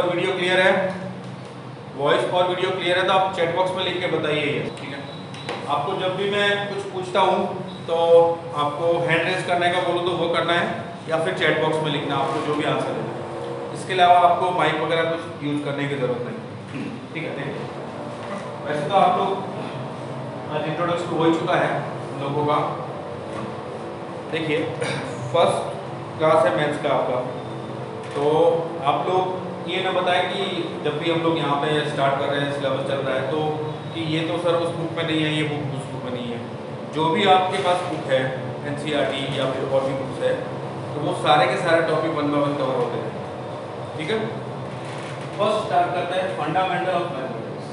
Video clear है, voice और video clear है तो आप चैट बॉक्स में लिख के बताइए ये, ठीक है। आपको जब भी मैं कुछ पूछता हूँ तो आपको हैंड रेज करने का बोलूँ तो वो करना है या फिर चैट बॉक्स में लिखना, आपको जो भी आंसर है। इसके अलावा आपको माइक वगैरह कुछ यूज़ करने की ज़रूरत नहीं, ठीक है। देखिए वैसे तो आप लोग आज इंट्रोडक्शन हो ही चुका है हम लोगों का। देखिए फर्स्ट क्लास है मैथ्स का आपका, तो आप लोग ये ना बताएं कि जब भी हम लोग यहाँ पे स्टार्ट कर रहे हैं, सिलेबस चल रहा है तो कि ये तो सर उस बुक में नहीं है, ये बुक उस बुक में नहीं है। जो भी आपके पास बुक है NCERT या फिर और भी बुक्स है तो वो सारे के सारे टॉपिक 1 बाय 1 कवर होते हैं, ठीक है। फर्स्ट स्टार्ट करते हैं fundamental of mathematics.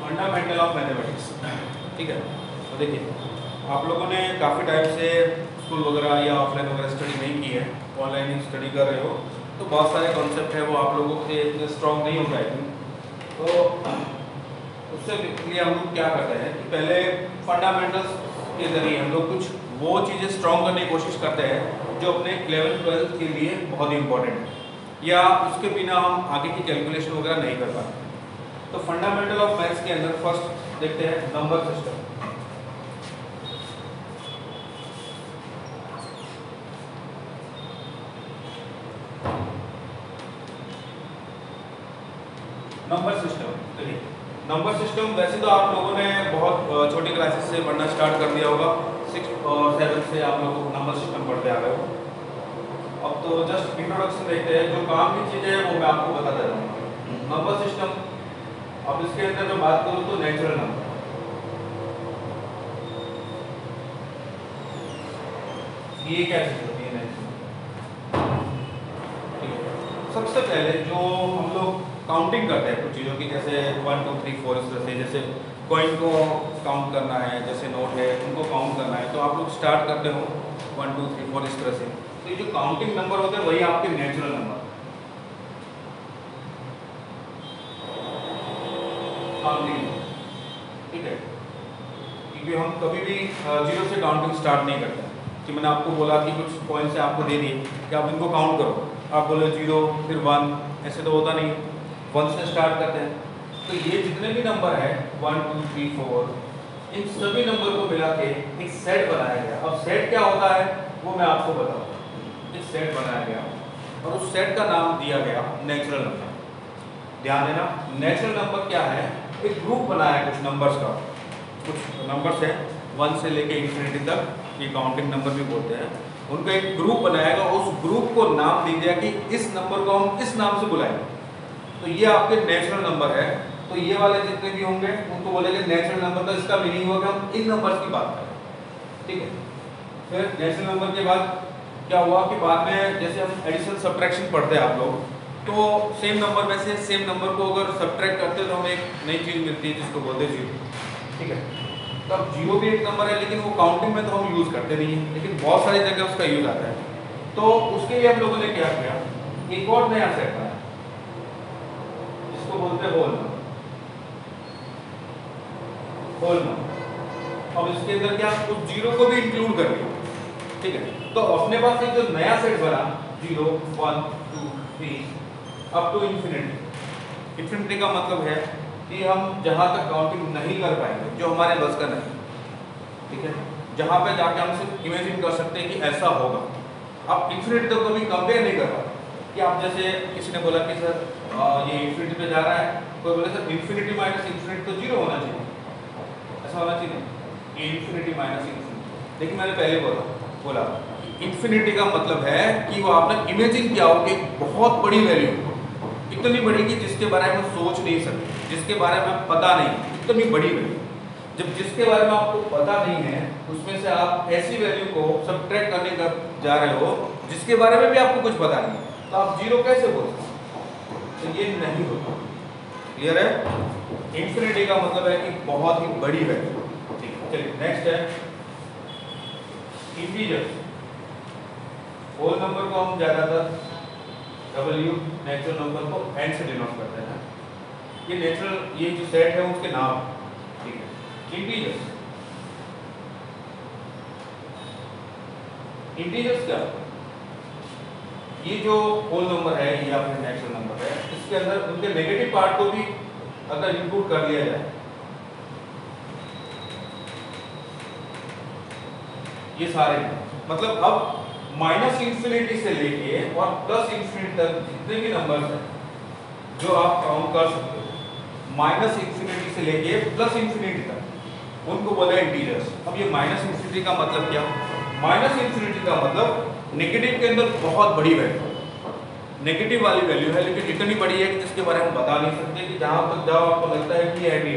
Fundamental of mathematics, ठीक है। तो देखिए आप लोगों ने काफ़ी टाइम से स्कूल वगैरह या ऑफलाइन वगैरह स्टडी नहीं की है, ऑनलाइन ही स्टडी कर रहे हो, तो बहुत सारे कॉन्सेप्ट है वो आप लोगों के इतने स्ट्रॉन्ग नहीं हो जाएंगे। तो उससे लिए हम लोग क्या करते हैं कि पहले फंडामेंटल्स के ज़रिए हम लोग कुछ वो चीज़ें स्ट्रॉन्ग करने की कोशिश करते हैं जो अपने 11th-12th के लिए बहुत ही इंपॉर्टेंट है या उसके बिना हम आगे की कैलकुलेशन वगैरह नहीं कर पाते। तो फंडामेंटल ऑफ मैथ्स के अंदर फर्स्ट देखते हैं नंबर सिस्टम। नंबर सिस्टम, देखिए नंबर सिस्टम वैसे तो आप लोगों ने बहुत छोटी क्लासेस से पढ़ना स्टार्ट कर दिया होगा, 6 और 7 से आप लोग नंबर सिस्टम पढ़ते आ रहे हो। अब तो जस्ट इंट्रोडक्शन देखते हैं, जो काम की चीज़ें हैं वो मैं आपको बता देता हूँ। नंबर सिस्टम, अब इसके अंदर जो बात करूँ तो नेचुरल नंबर, ये क्या चीज़ होती है नेचुरल। सबसे पहले जो हम लोग काउंटिंग करते हैं कुछ चीज़ों की, जैसे 1 2 3 4 इस तरह से, जैसे कॉइन को काउंट करना है, जैसे नोट है उनको काउंट करना है, तो आप लोग स्टार्ट करते हो 1 2 3 4 इस तरह से। तो ये जो काउंटिंग नंबर होते हैं वही आपके नेचुरल नंबर, काउंटिंग, ठीक है। क्योंकि हम कभी भी जीरो से काउंटिंग स्टार्ट नहीं करते कि मैंने आपको बोला कि कुछ पॉइंट्स से आपको दे दिए कि आप इनको काउंट करो, आप बोले 0 फिर 1, ऐसे तो होता नहीं, 1 से स्टार्ट करते हैं। तो ये जितने भी नंबर है 1 2 3 4, इन सभी नंबर को मिला के एक सेट बनाया गया। अब सेट क्या होता है वो मैं आपको बताऊँ। एक सेट बनाया गया और उस सेट का नाम दिया गया नेचुरल नंबर। ध्यान देना, नेचुरल नंबर क्या है, एक ग्रुप बनाया कुछ नंबर्स का, कुछ नंबर्स है 1 से लेके इंफिनिटी तक, ये काउंटिंग नंबर भी बोलते हैं, उनका एक ग्रुप बनाएगा, उस ग्रुप को नाम दीजिए कि इस नंबर को हम इस नाम से बुलाएंगे, तो ये आपके नेचुरल नंबर है। तो ये वाले जितने भी होंगे उनको बोलेंगे नेचुरल नंबर। तो इसका मीनिंग होगा हम इन नंबर्स की बात करें, ठीक है। फिर नेचुरल नंबर के बाद क्या हुआ कि बाद में जैसे हम एडिशन सब्ट्रैक्शन पढ़ते हैं आप लोग, तो सेम नंबर में से सेम नंबर को अगर सब्ट्रैक्ट करते हैं तो हमें एक नई चीज़ मिलती है जिसको बोलते हैं जीरो, ठीक है। तो अब जीरो भी एक नंबर है, लेकिन वो काउंटिंग में तो हम यूज़ करते नहीं है, लेकिन बहुत सारी जगह उसका यूज़ आता है। तो उसके लिए हम लोगों ने क्या किया, एक और नया सेट बनाया जिसको बोलते हैं होल नंबर। होल नंबर, अब इसके अंदर क्या, उस जीरो को भी इंक्लूड कर लिया, ठीक है। तो अपने पास एक जो नया सेट बना 0 1 2 3 अप टू इंफिनिटी। इंफिनिटी का मतलब है कि हम जहाँ तक काउंटिंग नहीं कर पाएंगे, जो हमारे बस का नहीं, ठीक है, जहाँ पे जाके हम सिर्फ इमेजिन कर सकते हैं कि ऐसा होगा। आप इंफिनिटी तो कभी कंपेयर नहीं कर पाते कि आप जैसे किसी ने बोला कि सर ये इंफिनिटी पे जा रहा है, कोई बोले सर इंफिनिटी माइनस इंफिनिटी तो 0 होना चाहिए, ऐसा होना चाहिए, ये इंफिनिटी माइनस इंफिनिटी। लेकिन मैंने पहले बोला इंफिनिटी का मतलब है कि वो आपने इमेजिन किया हो कि बहुत बड़ी वैल्यू, इतनी बड़ी कि जिसके बारे में सोच नहीं सकते, जिसके बारे में पता नहीं, इतनी बड़ी वैल्यू। जब जिसके बारे में आपको पता नहीं है उसमें से आप ऐसी वैल्यू को सब्ट्रैक्ट करने का जा रहे हो जिसके बारे में भी आपको कुछ पता नहीं, तो आप जीरो कैसे बोल सकते? तो ये नहीं होता। क्लियर है? इंफिनिटी का मतलब है कि बहुत ही बड़ी वैल्यू, ठीक है। चलिए नेक्स्ट है इंटीजर्स। होल नंबर को हम ज्यादातर W, नेचुरल नंबर को n से डिनोट करते हैं। ये नेचुरल ये जो सेट है उसके नाम, ठीक है। इंटीजर्स, इंटीजर्स क्या, ये जो होल नंबर है या फिर नेचुरल नंबर है, इसके अंदर उनके नेगेटिव पार्ट को भी अगर इंक्लूड कर लिया जाए, ये सारे मतलब अब माइनस इंफिनिटी से लेके और प्लस इंफिनिटी तक जितने भी नंबर्स हैं जो आप काउंट कर सकते हो, माइनस इंफिनिटी से लेके प्लस इंफिनिटी तक, उनको बोला इंटीजर्स। अब ये माइनस इंफिनिटी का मतलब क्या, माइनस इंफिनिटी का मतलब नेगेटिव के अंदर बहुत बड़ी वैल्यू, नेगेटिव वाली वैल्यू है, लेकिन इतनी बड़ी है कि जिसके बारे में बता नहीं सकते, कि जहां तक जाओ आपको लगता है कि ये है,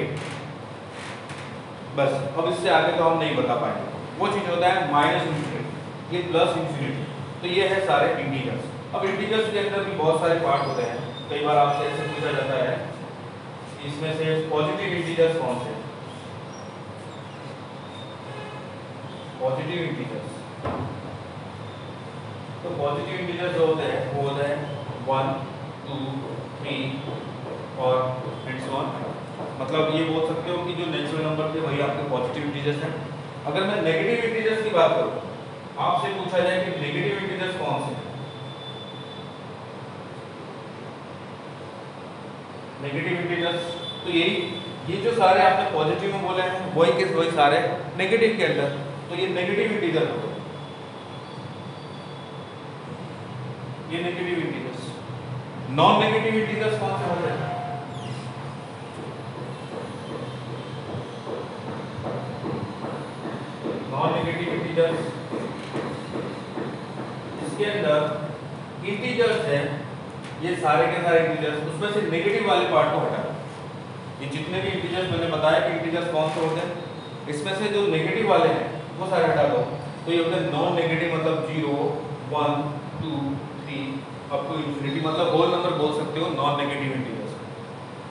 बस। अब इससे आगे तो हम नहीं बता पाएंगे, वो चीज होता है माइनस इंफिनिटी, ये प्लस इंफिनिटी। तो ये है सारे इंटीजर्स। अब इंटीजर्स के अंदर भी बहुत सारे पार्ट होते हैं, कई बार आपसे ऐसे पूछा जाता है इसमें से पॉजिटिव इंटीजर्स कौन से, पॉजिटिव इंटीजर्स। तो पॉजिटिव इंटीजर्स जो होते हैं वो होते हैं 1 2 3 और एंड सो ऑन। मतलब ये बोल सकते हो कि जो नेचुरल नंबर थे वही आपके पॉजिटिव इंटीजर्स हैं। अगर मैं नेगेटिव इंटीजर्स की बात करूं, आपसे पूछा जाए कि नेगेटिव इंटीजर्स कौन से हैं, नेगेटिव इंटीजर्स तो यही, ये जो सारे आपने पॉजिटिव में बोले हैं वही के वही सारे नेगेटिव के अंदर, तो ये नेगेटिव इंटीजर होते हैं, ये negative integers. Non negative integers कौन से होते हैं, नॉन नेगेटिव इंटीजर्स, इसके अंदर इंटीजर्स हैं ये सारे के सारे इंटीजर्स, उसमें से नेगेटिव वाले पार्ट को हटा, ये जितने भी इंटीजर्स मैंने बताया कि इंटीजर्स कौन से होते हैं, इसमें से जो नेगेटिव वाले हैं वो सारे हटा दो, तो ये होते हैं नॉन नेगेटिव, मतलब 0 1 2 3 अप टू इंफिनिटी, मतलब होल नंबर बोल सकते हो non negative integers.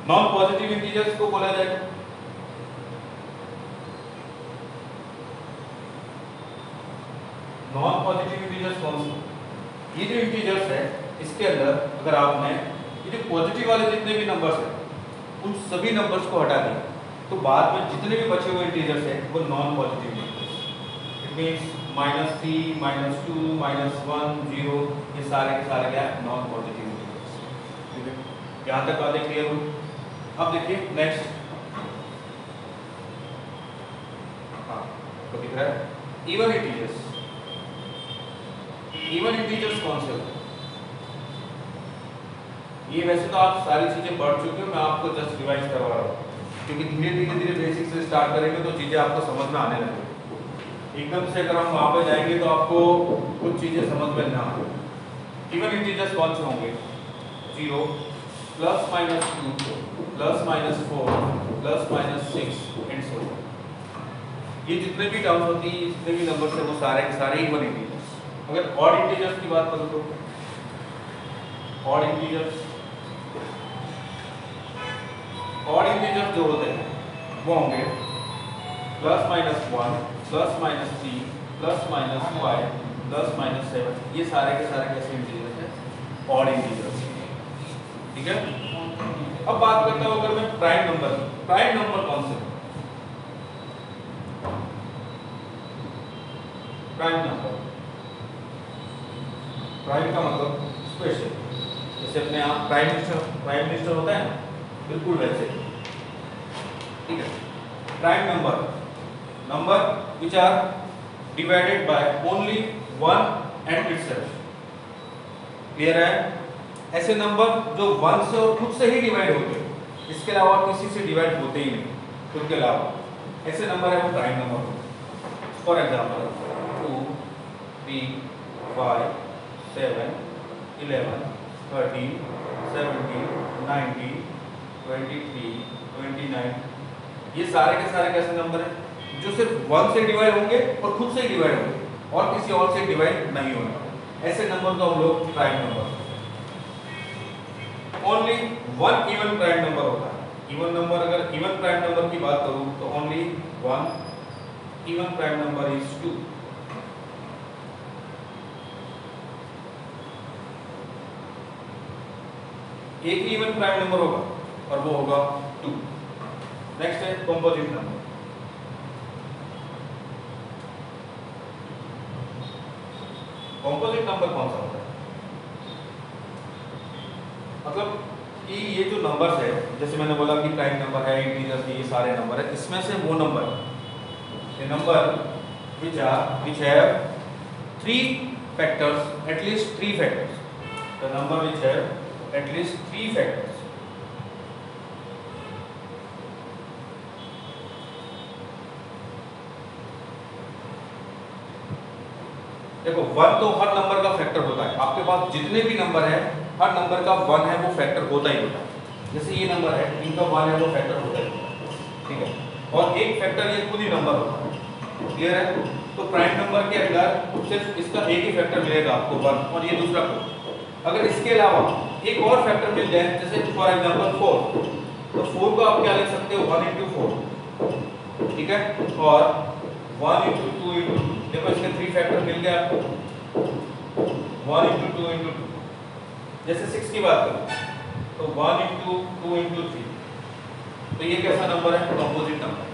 Non positive integers को बोला जाएगा नॉन पॉजिटिव इंटीजर्स कौन से, ये जो इंटीजर्स है इसके अंदर अगर आपने ये जो पॉजिटिव वाले जितने भी नंबर्स हैं उन सभी नंबर्स को हटा दें, तो बाद में जितने भी बचे हुए इंटीजर्स हैं वो non positive integers, it means -3 -2 -1 0, ये सारे के सारे क्या है, नॉन पॉजिटिव इंटीजर्स। ठीक है, यहाँ तक बातें क्लियर हुई। अब देखिए नेक्स्ट, हाँ तो दिख रहा है इवन इंटीजर्स। इवन इंटीजर्स कौन से होते हैं, ये वैसे तो आप सारी चीजें पढ़ चुके हो, मैं आपको जस्ट रिवाइज करवा रहा हूँ, क्योंकि धीरे धीरे बेसिक से स्टार्ट करेंगे तो चीजें आपको समझ में आने लगेगी। एकदम से अगर हम वहाँ पे जाएंगे तो आपको कुछ चीजें समझ में ना आए। इवन इंटीजर्स कौन से होंगे, 0 +-2 +-4 +-6 एंड सो ऑन। ये जितने भी टर्म्स होती है, जितने भी नंबर है वो सारे के सारे इवन इंटीजर्स। अगर ऑड इंटीजर्स की बात करूँ तो ऑड इंटीजर्स जो होते हैं वो होंगे +-1 +-3 +-5 +-7, ये सारे के सारे कैसे इंटीजर्स हैं, ऑड इंटीजर्स। ठीक है, अब बात करता हूं अगर मैं प्राइम नंबर, प्राइम नंबर कौन से, प्राइम नंबर, प्राइम का मतलब स्पेशल, जैसे अपने आप प्राइम मिनिस्टर होता है ना, बिल्कुल वैसे। ठीक है, prime number which are divided by only one and itself। Clear है, ऐसे नंबर जो 1 से और खुद से ही डिवाइड होते हैं, इसके अलावा किसी से डिवाइड होते ही नहीं, खुद के अलावा, ऐसे नंबर है वो प्राइम नंबर। फॉर एग्जांपल 2 3 5 7 11 13 17 19 23 29, ये सारे के सारे कैसे नंबर हैं जो सिर्फ 1 से डिवाइड होंगे और खुद से ही डिवाइड होंगे और किसी और से डिवाइड नहीं होंगे, ऐसे नंबर को हम लोग prime number. Only one even prime number होता है। इवन नंबर, अगर इवन प्राइम नंबर की बात करूं तो only one even prime number is 2। एक ही इवन प्राइम नंबर होगा, और वो होगा 2। नेक्स्ट है कंपोजिट नंबर। कंपोजिट नंबर कौन सा होता है? मतलब कि ये जो नंबर्स है, जैसे मैंने बोला कि प्राइम नंबर है, इंटीजर्स, ये सारे नंबर है, इसमें से वो नंबर, ये number which have 3 factors, at least 3 factors, the number which have at least 3 factors. देखो 1 तो हर नंबर का फैक्टर होता है, आपके पास जितने भी नंबर है हर नंबर का 1 है वो फैक्टर होता ही होता है। जैसे ये नंबर है, इनका 1 है वो फैक्टर होता ही होता है, ठीक है। और एक फैक्टर ये खुद ही नंबर होता है, क्लियर है। तो प्राइम नंबर के अंदर सिर्फ इसका एक ही फैक्टर मिलेगा आपको 1, और ये दूसरा को। अगर इसके अलावा एक और फैक्टर मिल जाए, जैसे फॉर एग्जांपल 4, तो 4 को आप क्या लिख सकते हो 1 into 4, ठीक है। और 1 into 2 into, देखो इसके 3 फैक्टर मिल गए आपको, 1 into 2 into 2। जैसे 6 की बात करें तो 1 into 2 into 3, तो ये कैसा नंबर है? कंपोजिट नंबर,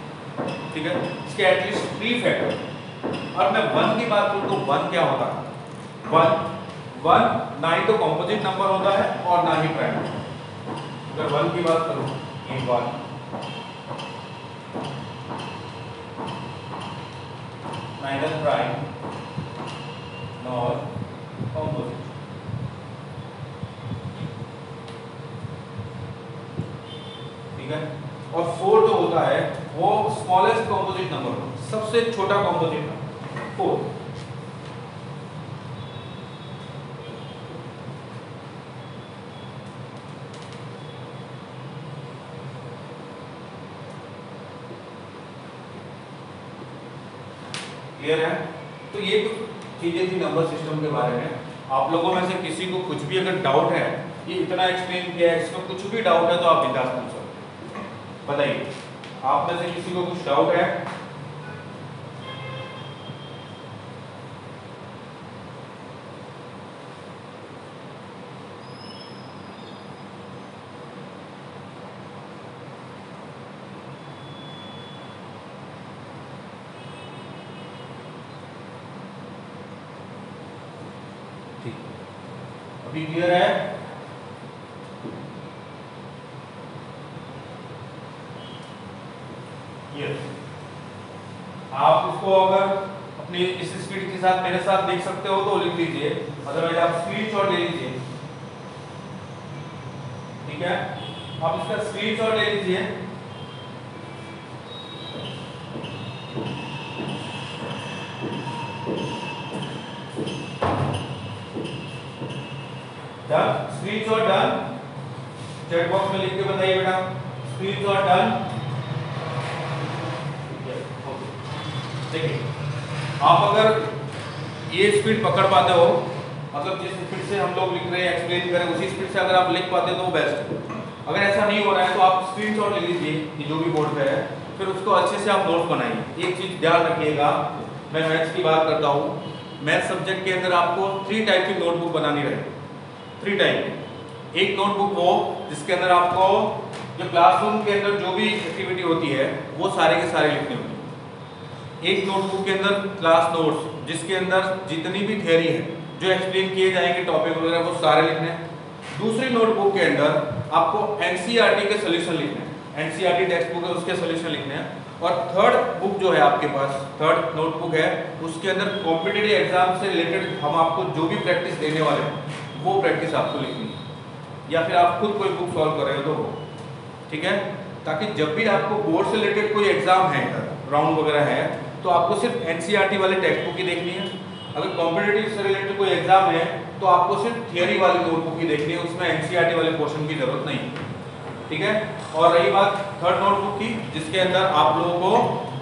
ठीक है। इसके एटलीस्ट 3 फैक्टर। और मैं 1 की बात करूं तो 1 क्या होता है? 1 ना ही तो कंपोजिट नंबर होता है और ना ही प्राइम नंबर। अगर 1 की बात करूं, ये 1, neither prime nor composite, ठीक है। और 4 जो होता है वो स्मॉलेस्ट कंपोजिट नंबर, सबसे छोटा कंपोजिट नंबर 4। क्लियर है? तो ये कुछ चीजें थी नंबर सिस्टम के बारे में। आप लोगों में से किसी को कुछ भी अगर डाउट है, ये इतना एक्सप्लेन किया है, इसमें कुछ भी डाउट है तो आप बिंदास पूछ सकते हैं, बताइए। आप में से किसी को कुछ डाउट है? अभी क्लियर है? यस। आप इसको अगर अपनी इस स्पीड के साथ मेरे साथ देख सकते हो तो लिख लीजिए, अदरवाइज आप स्क्रीनशॉट ले लीजिए, ठीक है। आप इसका स्क्रीनशॉट ले लीजिए। स्क्रीनशॉट डन, चैट बॉक्स में लिख के बताइए बेटा, स्क्रीनशॉट डन। देखिए आप अगर ये स्पीड पकड़ पाते हो, मतलब जिस स्पीड से हम लोग लिख रहे हैं, एक्सप्लेन करें, उसी स्पीड से अगर आप लिख पाते हो तो वो बेस्ट है। अगर ऐसा नहीं हो रहा है तो आप स्क्रीनशॉट ले लीजिए कि जो भी बोर्ड पे है, फिर उसको अच्छे से आप नोट्स बनाइए। एक चीज ध्यान रखिएगा, मैं मैथ्स की बात करता हूँ, मैथ सब्जेक्ट के अंदर आपको 3 टाइप की नोटबुक बनानी रहेगी, 3 टाइप। एक नोटबुक वो जिसके अंदर आपको जो क्लासरूम के अंदर जो भी एक्टिविटी होती है वो सारे के सारे लिखने होते हैं। एक नोटबुक के अंदर क्लास नोट्स, जिसके अंदर जितनी भी थ्योरी है, जो एक्सप्लेन किए जाएंगे टॉपिक वगैरह, वो सारे लिखने हैं। दूसरी नोटबुक के अंदर आपको एनसीईआरटी के सॉल्यूशन लिखने हैं, एनसीईआरटी टेक्स्ट बुक है उसके सॉल्यूशन लिखने हैं। और थर्ड बुक जो है आपके पास, थर्ड नोटबुक है, उसके अंदर कॉम्पिटिटिव एग्जाम से रिलेटेड हम आपको जो भी प्रैक्टिस देने वाले हैं वो प्रैक्टिस आपको लिखनी है, या फिर आप खुद कोई बुक सॉल्व कर रहे हो तो वो, ठीक है। ताकि जब भी आपको बोर्ड से रिलेटेड कोई एग्जाम है, राउंड वगैरह है, तो आपको सिर्फ एनसीईआरटी वाले टेक्स्ट बुक ही देखनी है। अगर कॉम्पिटिटिव से रिलेटेड कोई एग्जाम है तो आपको सिर्फ थियरी वाली नोटबुक ही देखनी है, उसमें एनसीईआरटी वाले पोर्शन की जरूरत नहीं है, ठीक है। और रही बात थर्ड नोटबुक की, जिसके अंदर आप लोगों को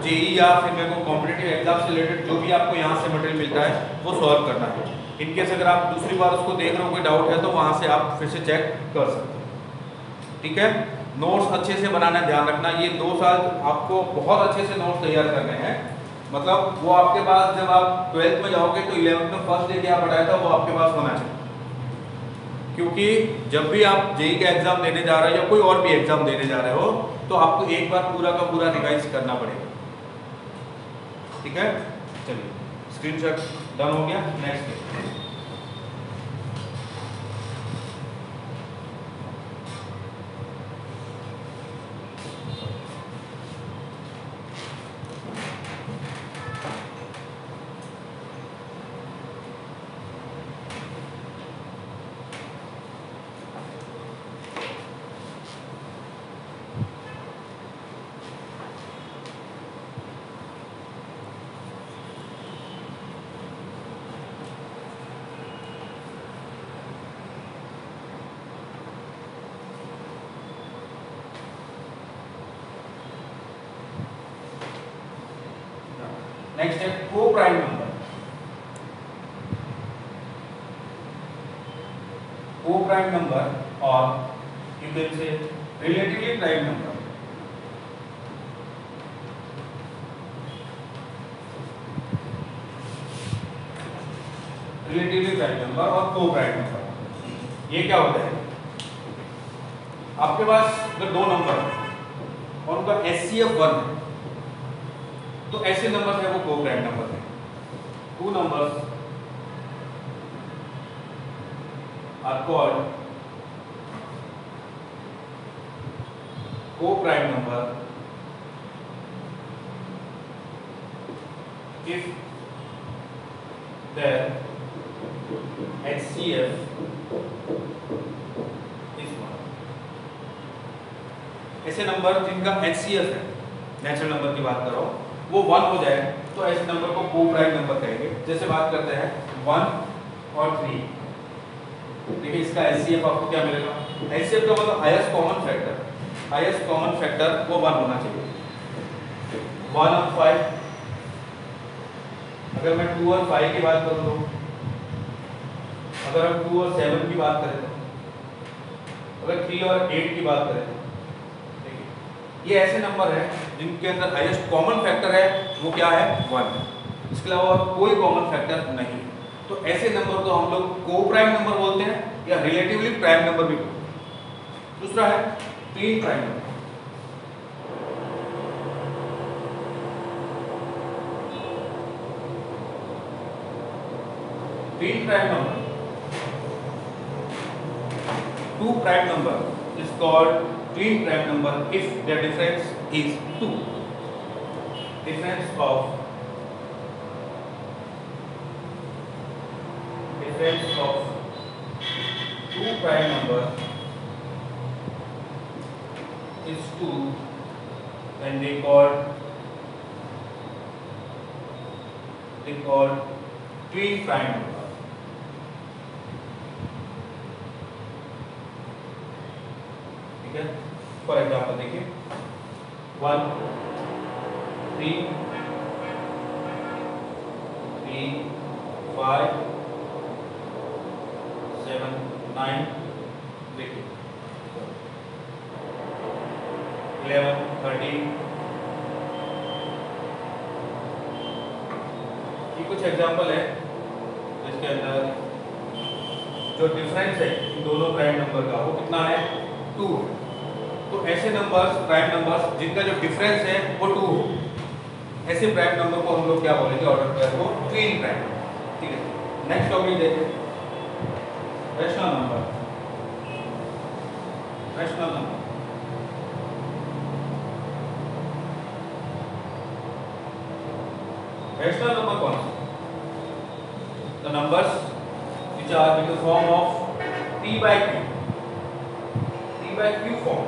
जेई या फिर मेरे को कॉम्पिटिटिव एग्जाम से रिलेटेड जो भी आपको यहाँ से मटेरियल मिलता है वो सॉल्व करना है। इनकेस अगर आप दूसरी बार उसको देख रहे हो, कोई डाउट है तो वहाँ से आप फिर से चेक कर सकते हो, ठीक है। नोट्स अच्छे से बनाना ध्यान रखना, ये 2 साल आपको बहुत अच्छे से नोट्स तैयार करने हैं। मतलब वो आपके पास जब आप 12th में जाओगे तो 11th में फर्स्ट डे क्या पढ़ाया था वो आपके पास होना चाहिए, क्योंकि जब भी आप जेईई का एग्जाम देने जा रहे हो या कोई और भी एग्जाम देने जा रहे हो तो आपको एक बार पूरा का पूरा रिवाइज करना पड़ेगा। ठीक है, चलिए स्क्रीनशॉट डन हो गया। नेक्स्ट नेक्स्ट है को प्राइम नंबर। को प्राइम नंबर और you can say relatively prime number. Relatively prime number और को प्राइम नंबर, ये क्या होता है? आपके पास अगर दो नंबर और उनका HCF 1 है तो ऐसे नंबर है वो को प्राइम नंबर है। टू नंबर्स आर कॉल्ड को prime number if their HCF is 1। ऐसे नंबर जिनका HCF है, नेचुरल नंबर की बात कर रहा हूं, वो 1 हो जाए तो ऐसे नंबर को को प्राइम नंबर कहेंगे। जैसे बात करते हैं 1 और 3, देखिए इसका HCF आपको क्या मिलेगा? HCF का मतलब highest common factor, highest common factor वो 1 होना चाहिए। 1 और 5, अगर मैं 2 और 5 की बात करूं तो, अगर हम 2 और 7 की बात करें तो, अगर 3 और 8 की बात करें तो, ये ऐसे नंबर है जिनके अंदर हाईएस्ट कॉमन फैक्टर है वो क्या है? 1। इसके अलावा और कोई कॉमन फैक्टर नहीं। तो ऐसे नंबर को हम लोग को प्राइम नंबर बोलते हैं या रिलेटिवली प्राइम नंबर भी बोलते हैं। दूसरा है twin prime number. Twin prime number, two prime number is called twin prime number if their difference is 2। difference of two prime number is 2, then they call twin prime number। For example देखिए 1 3 3 5 7 9, देखिए 11 13। ये कुछ example है जिसके अंदर जो difference है इन दोनों प्राइम नंबर का वो कितना है? 2। तो ऐसे नंबर्स, प्राइम नंबर्स जिनका जो डिफरेंस है वो 2 हो, ऐसे प्राइम नंबर को हम लोग क्या बोलेंगे? ऑर्डर पेयर को ट्विन प्राइम। ठीक है, नेक्स्ट टॉपिक देखिए rational number. Rational number, rational number कौन सा? The numbers which are in the form of p by q form.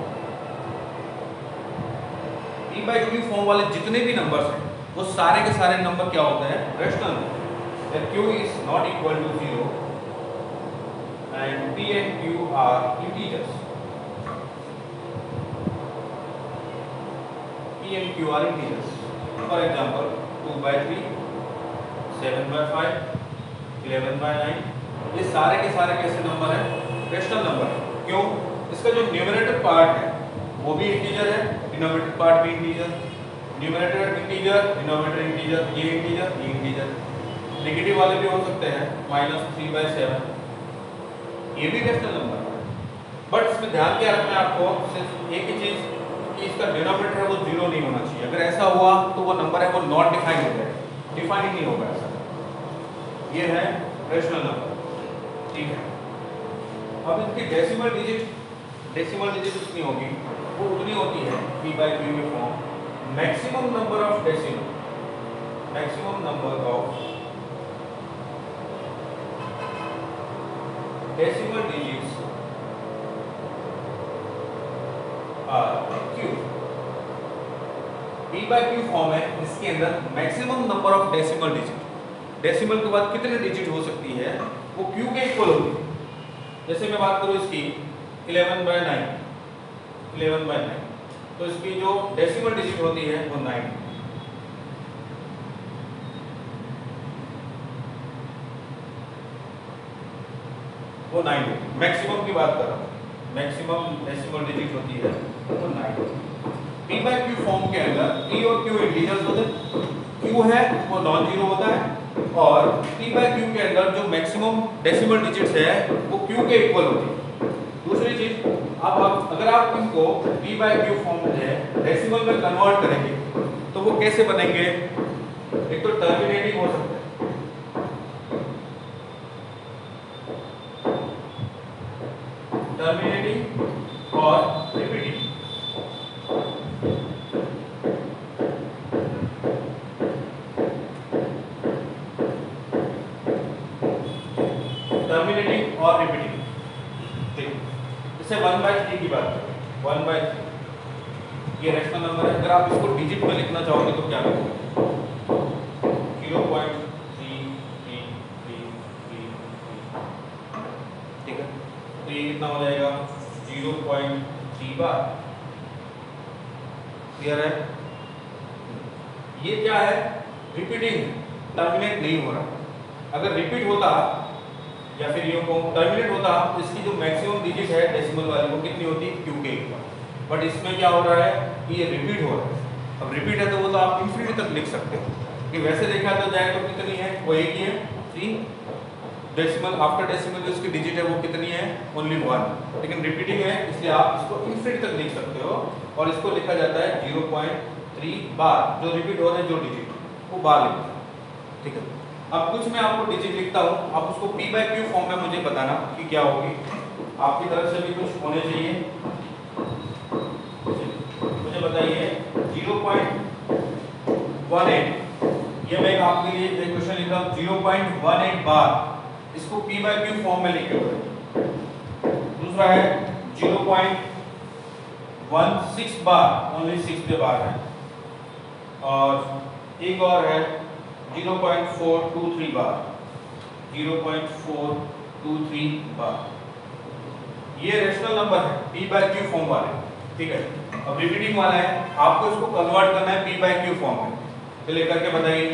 p by q form वाले जितने भी नंबर्स हैं वो सारे के सारे नंबर क्या होते हैं? Rational number. q is not equal to 0 and p and q are integers। p and q are integers। for example 2 by 3, 7 by 5, 11 by 9, ये सारे के सारे कैसे नंबर हैं? रैशनल नंबर है। क्यों? इसका जो न्यूमरेटर पार्ट है वो भी इंटीजर है, डिनोमिनेटर पार्ट भी integer. Numerator integer, denominator integer, ये इंटीजर, ये इंटीजर। नेगेटिव वाले भी हो सकते हैं -3/7, ये भी रेशनल नंबर है, बट इसमें ध्यान क्या रखना है आपको, सिर्फ एक ही चीज कि इसका डिनोमिनेटर है वो 0 नहीं होना चाहिए। अगर ऐसा हुआ तो वो नंबर है वो नॉट डिफाइन हो जाएगा, डिफाइन नहीं होगा ऐसा। ये है रेशनल नंबर, ठीक है। अब इसकी डेसिमल डिजिट कितनी होगी, वो उतनी होती है p by q के form, maximum number of decimal digits are q। p by q form है, इसके अंदर maximum number of decimal decimal के बाद कितने डिजिट हो सकती है वो q के इक्वल होगी। जैसे मैं बात करूं इसकी 11/9, तो इसकी जो डेसिमल डिजिट होती है वो 9, वो 9 होती है। मैक्सिमम की बात कर रहा हूँ, मैक्सिमम डेसिमल डिजिट होती है वो 9 होती है। p by q फॉर्म के अंदर p और q इंटीजर्स होते हैं, q है वो नॉन जीरो होता है, और p by q के अंदर जो मैक्सिमम डेसिमल डिजिट्स है वो q के इक्वल होती है। दूसरी चीज, अब अगर आप इनको p by q फॉर्म में डेसिमल में कन्वर्ट करेंगे तो वो कैसे बनेंगे, एक तो टर्मिनेटिंग हो सकता है, टर्मिनेटिंग और रिपीटिंग। टर्मिनेटिंग और रिपीटिंग, ठीक। जैसे 1/3 की बात करें, 1/3 ये रेशनल नंबर है। अगर आप इसको डिजिट में लिखना चाहोगे तो क्या लिखोगे, 0.3333, ठीक है। तो ये कितना हो जाएगा 0.3 बार, क्लियर है। ये क्या है, रिपीटिंग, टर्मिनेट नहीं हो रहा। अगर रिपीट होता या फिर यूं को टर्मिनेट होता तो इसकी जो मैक्सिमम डिजिट है डेसिमल वाली वो कितनी होती, q के इक्वल। बट इसमें क्या हो रहा है कि ये रिपीट हो रहा है। अब रिपीट है तो वो तो आप इंफिनिटी तक लिख सकते हो कि वैसे देखा तो जाए तो कितनी है, वो एक ही है 3, डेसिमल आफ्टर डेसिमल जो इसकी डिजिट है वो कितनी है, ओनली 1, लेकिन रिपीटिंग है इसलिए आप इसको इंफिनिटी तक लिख सकते हो, और इसको लिखा जाता है 0.3 बार, जो रिपीट हो रहे हैं जो डिजिट वो बार लिखते हैं, ठीक है। अब कुछ मैं आपको डिजिट लिखता हूँ, आप उसको p by q फॉर्म में मुझे बताना कि क्या होगी। आपकी तरफ से भी कुछ होने चाहिए, मुझे बताइए 0.18, ये मैं आपके लिए एक क्वेश्चन लिख रहा हूँ 0.18 बार, इसको p by q फॉर्म में लिखे हुए। दूसरा है 0.16 बार, ओनली 6 पे बार है, और एक और है 0.423 बार, 0.423 बार। ये रेशनल नंबर है p by q फॉर्म वाले, ठीक है। अब रिपीटिंग वाला है, आपको इसको कन्वर्ट करना है p by q फॉर्म में, तो लेकर के बताइए।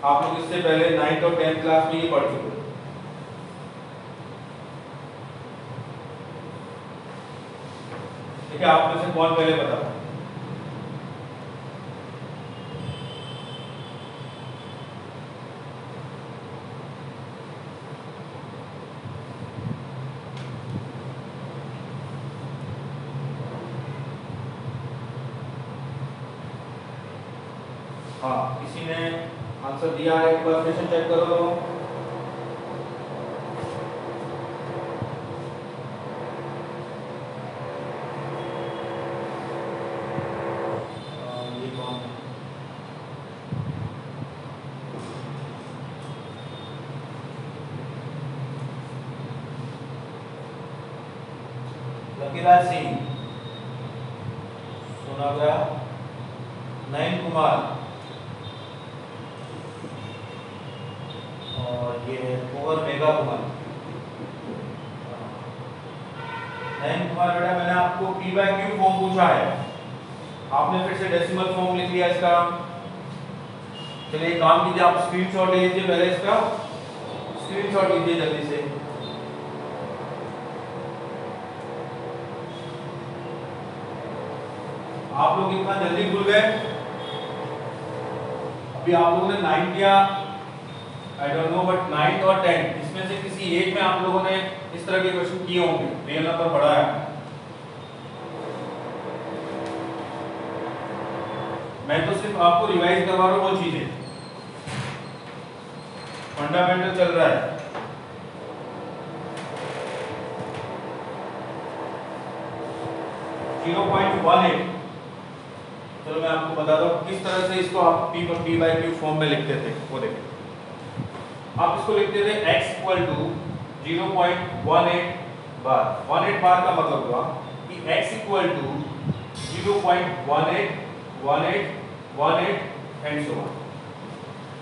आप लोग इससे पहले 9th और 10th क्लास में ये पढ़ चुके हैं, ठीक है। आप में से कौन पहले बता, हाँ किसी ने आंसर दिया है, एक बार फिर से चेक करो। ये कौन है, लकीराज सिंह, सोनाग्रा, नयन कुमार, और ये है कुंवर मेगा कुमार। नयन कुमार बेटा, मैंने आपको p by q फॉर्म पूछा है, आपने फिर से डेसिमल फॉर्म लिख लिया इसका। चलिए काम कीजिए, आप स्क्रीनशॉट ले लीजिए, पहले इसका स्क्रीनशॉट लीजिए जल्दी से। आप लोग इतना जल्दी भूल गए, अभी आप लोगों ने 9 किया, I don't know, but 9th और 10th इसमें इसमें से किसी एक में आप लोगों ने इस तरह के क्वेश्चन किए होंगे, रियल नंबर बड़ा है। मैं तो सिर्फ आपको रिवाइज करवा रहा हूँ वो चीजें, फंडामेंटल चल रहा है। चलो मैं आपको बता दूं किस तरह से इसको आप p बाई क्यू फॉर्म में लिखते थे, वो देखिए। आप इसको लिखते थे x equal to 0.18 bar. 18 bar का मतलब हुआ कि x equal to 0.18 18 18 and so on.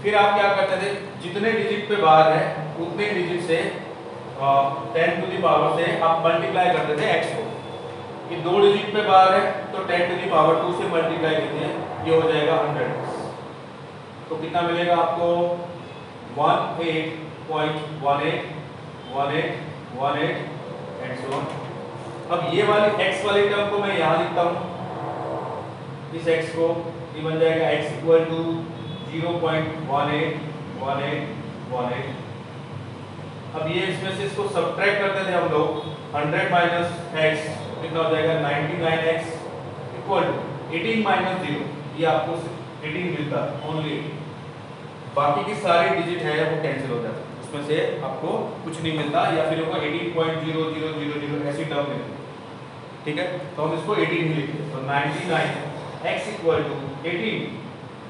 फिर आप क्या करते थे, जितने डिजिट पे बार है उतने डिजिट से 10 टू द पावर से आप मल्टीप्लाई करते थे x को। ये 2 डिजिट पे बार है तो 10 टू द पावर 2 से मल्टीप्लाई करते हैं, ये हो जाएगा 100। तो कितना मिलेगा आपको 18.18 18 18 एंड सो ऑन। अब ये वाली x वाली टर्म को मैं यहाँ लिखता हूँ, इस x को, ये बन जाएगा x इक्वल टू 0.18 18 18। अब ये इसमें से इसको सब्ट्रैक्ट करते थे हम लोग, 100 माइनस x कितना हो जाएगा 99x इक्वल टू 18 माइनस 0, ये आपको सिर्फ 18 मिलता है, ओनली 18। बाकी की सारी डिजिट है वो कैंसिल हो जाता है, उसमें से आपको कुछ नहीं मिलता, या फिर होगा 18.0000 ऐसी टर्म मिलती है, ठीक है। तो हम इसको 18 ही लिखते हैं, तो 99x equal to 18,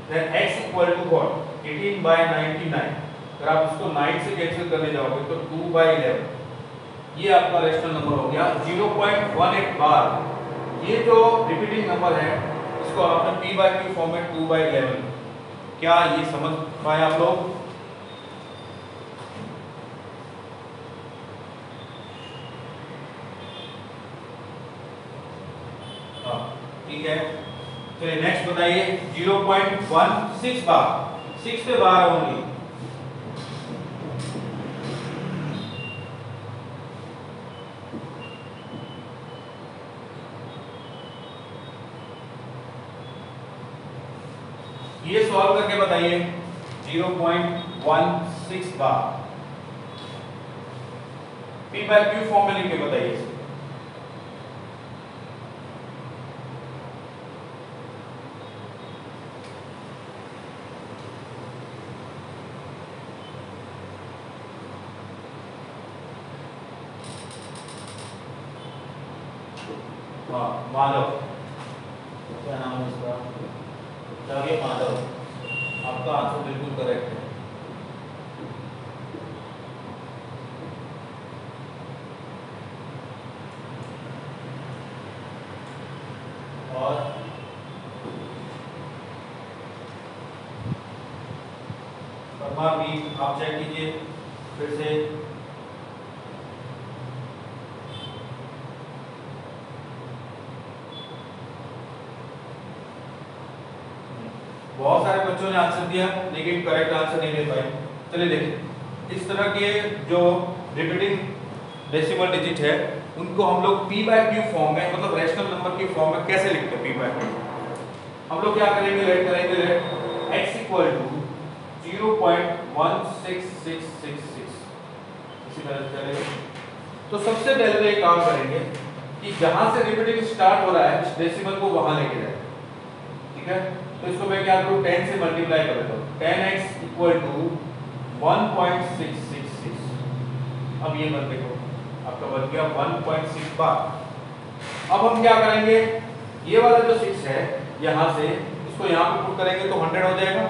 then x equal to what 18 by 99। अगर आप इसको 9 से कैंसिल करने जाओगे तो 2 बाय 11, ये आपका रेशनल नंबर हो गया 0.18 बार। ये जो रिपीटिंग नंबर है इसको आपने p बाय क्यू फॉर्म में 2 बाय 11। क्या ये समझ पाए आप लोग? हाँ ठीक है। चलिए नेक्स्ट बताइए 0.16 बार, 6 पे बार ओनली। ये सॉल्व करके बताइए 0.16 बार, p बाय क्यू फॉर्म में लिख के बताइए इसे। हाँ माधव, क्या नाम है इसका? माधव, आपका आंसर बिल्कुल करेक्ट है। और परमा भी आप चेक कीजिए फिर से। बहुत सारे बच्चों ने आंसर दिया लेकिन करेक्ट आंसर नहीं दे पाए। चलिए देखिए, इस तरह के जो रिपीटिंग डेसिमल डिजिट है उनको हम लोग p बाय क्यू फॉर्म में, मतलब रैशनल नंबर की फॉर्म में कैसे लिखते हैं p बाय क्यू? हम लोग क्या करेंगे, लेट करेंगे लेट x इक्वल टू 0.16666, इसी तरह से चलेगा। तो सबसे पहले तो एक काम करेंगे कि जहां से रिपीटिंग स्टार्ट हो रहा है इस डेसिमल को वहां लेके जाए, ठीक है। तो इसको मैं क्या करूं, 10 से मल्टीप्लाई कर देता हूं, 10x इक्वल टू 1.666। अब ये बन देखो आपका बन गया 1.6 बार। अब हम क्या करेंगे, ये वाला जो 6 है यहाँ से इसको यहाँ पे पुट करेंगे तो 100 हो जाएगा,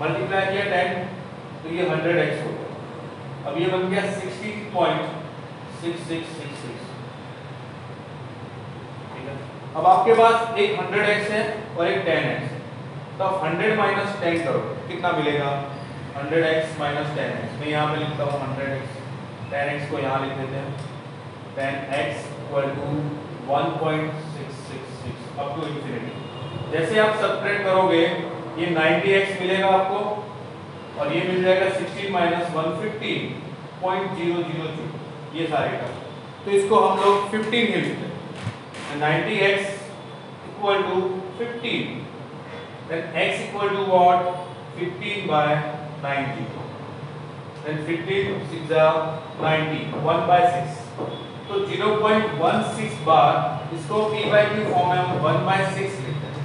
मल्टीप्लाई किया 10 तो ये 100x हो गया। अब ये बन गया 16.6666, ठीक है। अब आपके पास एक 100x है और एक 10x है, तो 100 माइनस 10 करो, कितना मिलेगा 100x माइनस 10x। मैं यहाँ पे लिखता हूँ 100x, 10x को यहाँ लिख देते हैं, 10x equal to 1.666 up to infinity. जैसे आप सब्ट्रैक्ट करोगे ये 90x मिलेगा आपको और ये मिल जाएगा 16 माइनस 150.000, ये सारे का। तो इसको हम लोग 15 ही लिखते हैं, 90x equal to 15, then x equal to what 15 by 90। then 15 6 90 1/6। तो 0.16 बार इसको p by q फॉर्म में हम 1/6 लिखते हैं।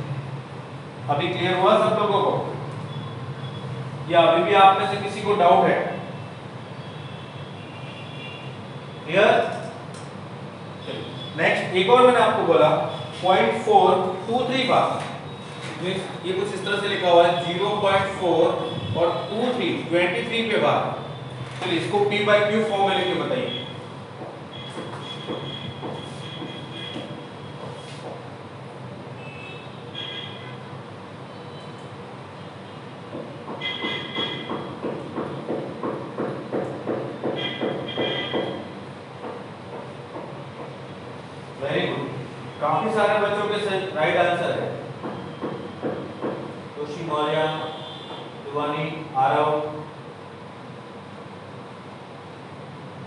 अभी क्लियर हुआ सब लोगों को, या अभी भी आप में से किसी को डाउट है? क्लियर? नेक्स्ट एक और मैंने आपको बोला 0.423 बार, ये कुछ इस तरह से लिखा हुआ है 0.4 और 23 पे बार। चलिए इसको p by q फॉर्म में लिख के बताइए। वेरी गुड, काफी सारे बच्चों के राइट आंसर है। खुशी मौर्य, दिवानी, आरव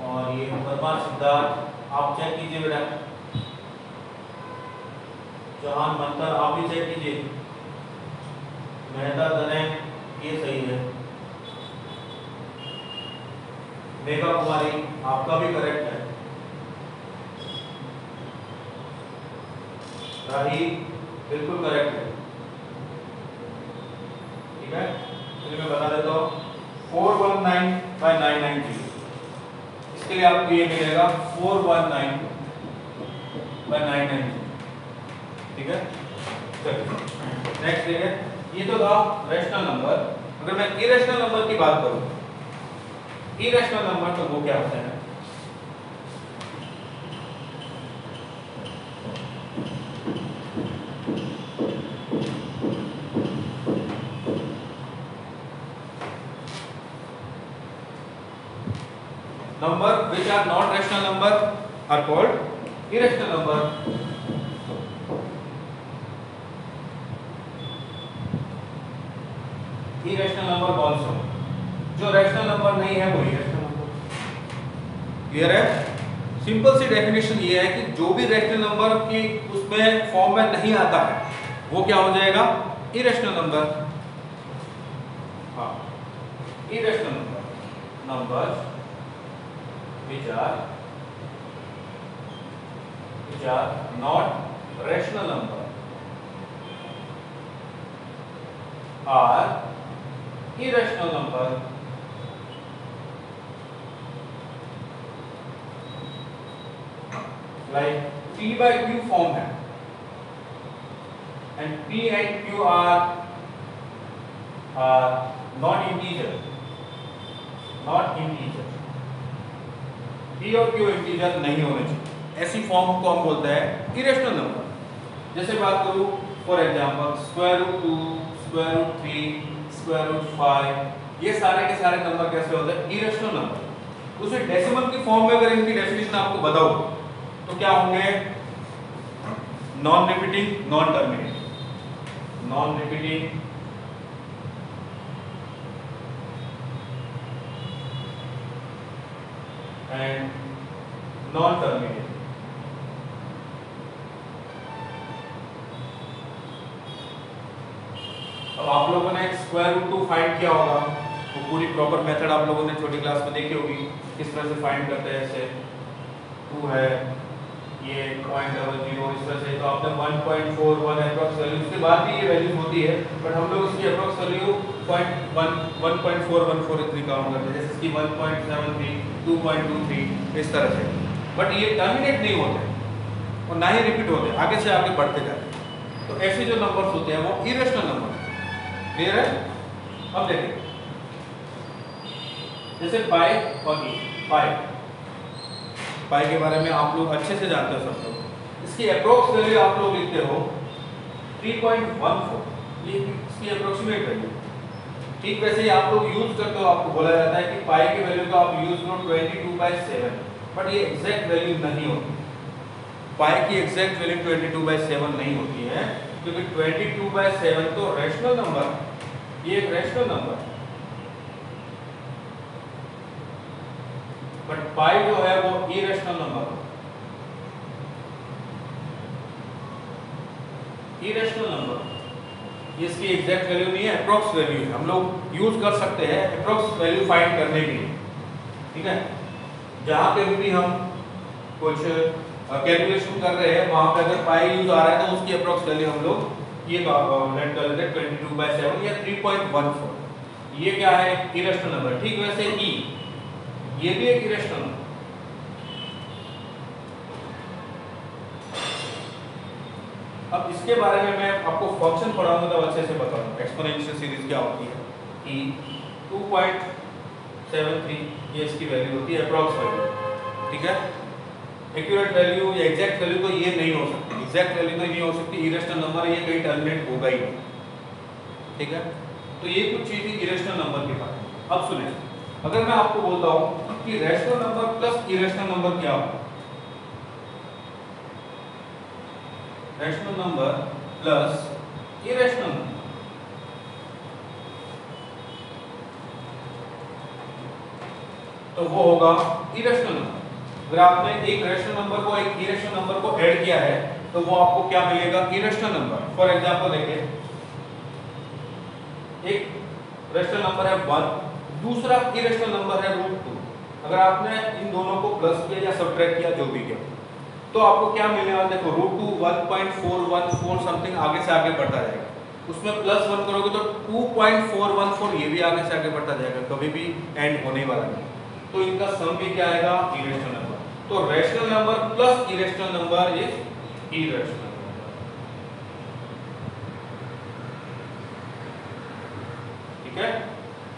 और ये वर्मा सिद्धार्थ, आप चेक कीजिए बेटा। चौहान मंथर आप भी चेक कीजिए। मेहता तनय ये सही है। मेघा कुमारी आपका भी करेक्ट है। राही बिल्कुल करेक्ट है। ठीक है, चलिए मैं बता देता हूँ 419/990। इसके लिए आपको ये मिलेगा 419/990। ठीक है, चलिए नेक्स्ट देखिए। ये तो था रैशनल नंबर। अगर मैं इरेशनल नंबर की बात करूं, इरेशनल नंबर तो वो क्या होते हैं? Number which are not rational number are called irrational number. irrational number कौन सा? जो रैशनल नंबर नहीं है वो irrational नंबर। क्लियर है? सिंपल सी डेफिनेशन ये है कि जो भी रैशनल नंबर की उसमें फॉर्म में नहीं आता है वो क्या हो जाएगा? irrational number. हाँ, irrational number which are not rational number are irrational number। like p by q form है and p and q are not integer। p और q इंटीजर नहीं होने चाहिए, ऐसी फॉर्म को हम बोलते हैं इरेशनल नंबर। जैसे बात करूं फॉर एग्जांपल √2, √3, √5, ये सारे के सारे नंबर कैसे होते हैं? Irrational number. उसे डेसिमल की फॉर्म में अगर इनकी डेफिनेशन आपको बताऊं तो क्या होंगे? Non repeating, non terminating. Non repeating and non terminating. अब आप लोगों ने √2 फाइंड किया होगा, वो पूरी प्रॉपर मेथड आप लोगों ने छोटी क्लास में देखी होगी, किस तरह से फाइंड करते हैं। ऐसे 2 है, ये 0.00 इस तरह से, तो आपने 1.41 अप्रॉक्स वैल्यू, उसके बाद भी ये वैल्यू होती है, बट हम लोग इसकी अप्रॉक्स वैल्यू 1.414 इतनी काउंट करते हैं, जैसे इसकी 1.73, 2.23 इस तरह से। बट ये टर्मिनेट नहीं होते और ना ही रिपीट होते, आगे से आगे बढ़ते जाते हैं। तो ऐसे जो नंबर्स होते हैं वो इरेशनल नंबर। क्लियर है? अब देखिए जैसे पाई और पाई के बारे में आप लोग अच्छे से जानते हो सब लोग। इसकी अप्रोक्स वैल्यू आप लोग लिखते हो 3.14, ये इसकी अप्रोक्सीमेट वैल्यू। ठीक वैसे ही आप लोग यूज करते हो, आपको बोला जाता है कि पाई की वैल्यू को आप यूज करो 22/7, बट ये एग्जैक्ट वैल्यू नहीं होती। पाई की एग्जैक्ट वैल्यू 22/7 नहीं होती है, क्योंकि 22/7 तो रैशनल नंबर, ये एक रैशनल नंबर, बट पाई जो है वो इरेशनल नंबर। इरेशनल नंबर ये इसकी एग्जैक्ट वैल्यू नहीं है, अप्रॉक्स वैल्यू है। हम लोग यूज कर सकते हैं अप्रॉक्स वैल्यू फाइंड करने के लिए। ठीक है। जहाँ पे भी हम कुछ कैलकुलेशन कर रहे हैं वहाँ पे अगर पाई यूज आ रहा है तो उसकी अप्रोक्स वैल्यू हम लोग ये लेट कर लेते हैं 22/7 या 3.14। ये क्या है? Irrational number. ठीक वैसे ई ये भी एक इरेशनल नंबर। अब इसके बारे में मैं आपको फंक्शन पढ़ाऊंगा तब अच्छे से बताऊंगा एक्सपोनेंशियल सीरीज क्या होती है। ई 2.73 ये इसकी वैल्यू होती है अप्रॉक्स वैल्यू। ठीक है। एक्यूरेट वैल्यू या एग्जैक्ट वैल्यू तो ये नहीं हो सकती, एग्जैक्ट वैल्यू तो नहीं हो सकती, इरेशनल नंबर ये कहीं टर्मिनेट होगा ही नहीं। ठीक है। तो ये कुछ चीज थी इरेशनल नंबर के बारे में। अब सुनिए, अगर मैं आपको बोलता हूं कि rational number plus irrational number क्या होगा? Rational number plus irrational number, तो वो होगा इरेशनल नंबर। अगर आपने एक रैशनल नंबर को एक इरेशनल नंबर को ऐड किया है तो वो आपको क्या मिलेगा? Irrational number. फॉर एग्जांपल देखिए, एक रैशनल नंबर है 1, दूसरा इरेशनल नंबर है √2। अगर आपने इन दोनों को प्लस किया या सब्ट्रैक्ट किया, जो भी किया, तो आपको क्या मिलने वाला? देखो √2 1.414 समथिंग आगे से आगे बढ़ता जाएगा। उसमें +1 करोगे तो 2.414 ये भी आगे से आगे बढ़ता जाएगा, कभी भी एंड होने वाला नहीं। तो इनका सम भी क्या आएगा? Irrational number. तो rational number plus irrational number is irrational number. ठीक है।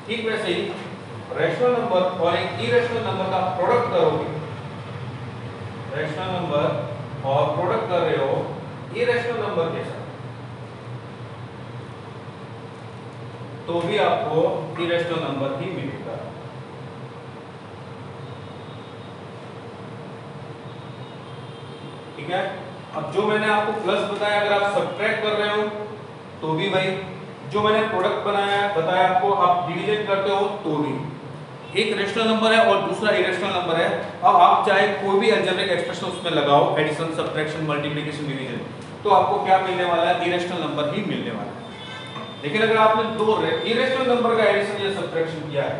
ठीक वैसे ही रैशनल नंबर और एक इरेशनल नंबर का प्रोडक्ट करोगे, रैशनल नंबर और प्रोडक्ट कर रहे हो इरेशनल नंबर के साथ, तो भी आपको इरेशनल नंबर ही मिलेगा। ठीक है। अब जो मैंने आपको प्लस बताया, अगर आप सब्ट्रैक्ट कर रहे हो तो भी भाई, जो मैंने प्रोडक्ट बताया आपको, आप डिवीजन करते हो तो भी, एक रेशनल नंबर है और दूसरा इरेशनल नंबर है। अब आप चाहे कोई भी अलजेब्रिक एक्सप्रेशन उसमें लगाओ, एडिशन, सब्ट्रैक्शन, मल्टीप्लिकेशन, डिवीजन, तो आपको क्या मिलने वाला है? इरेशनल नंबर ही मिलने वाला है। लेकिन अगर आपने दो इरेशनल नंबर का एडिशन या सब्ट्रैक्शन किया है,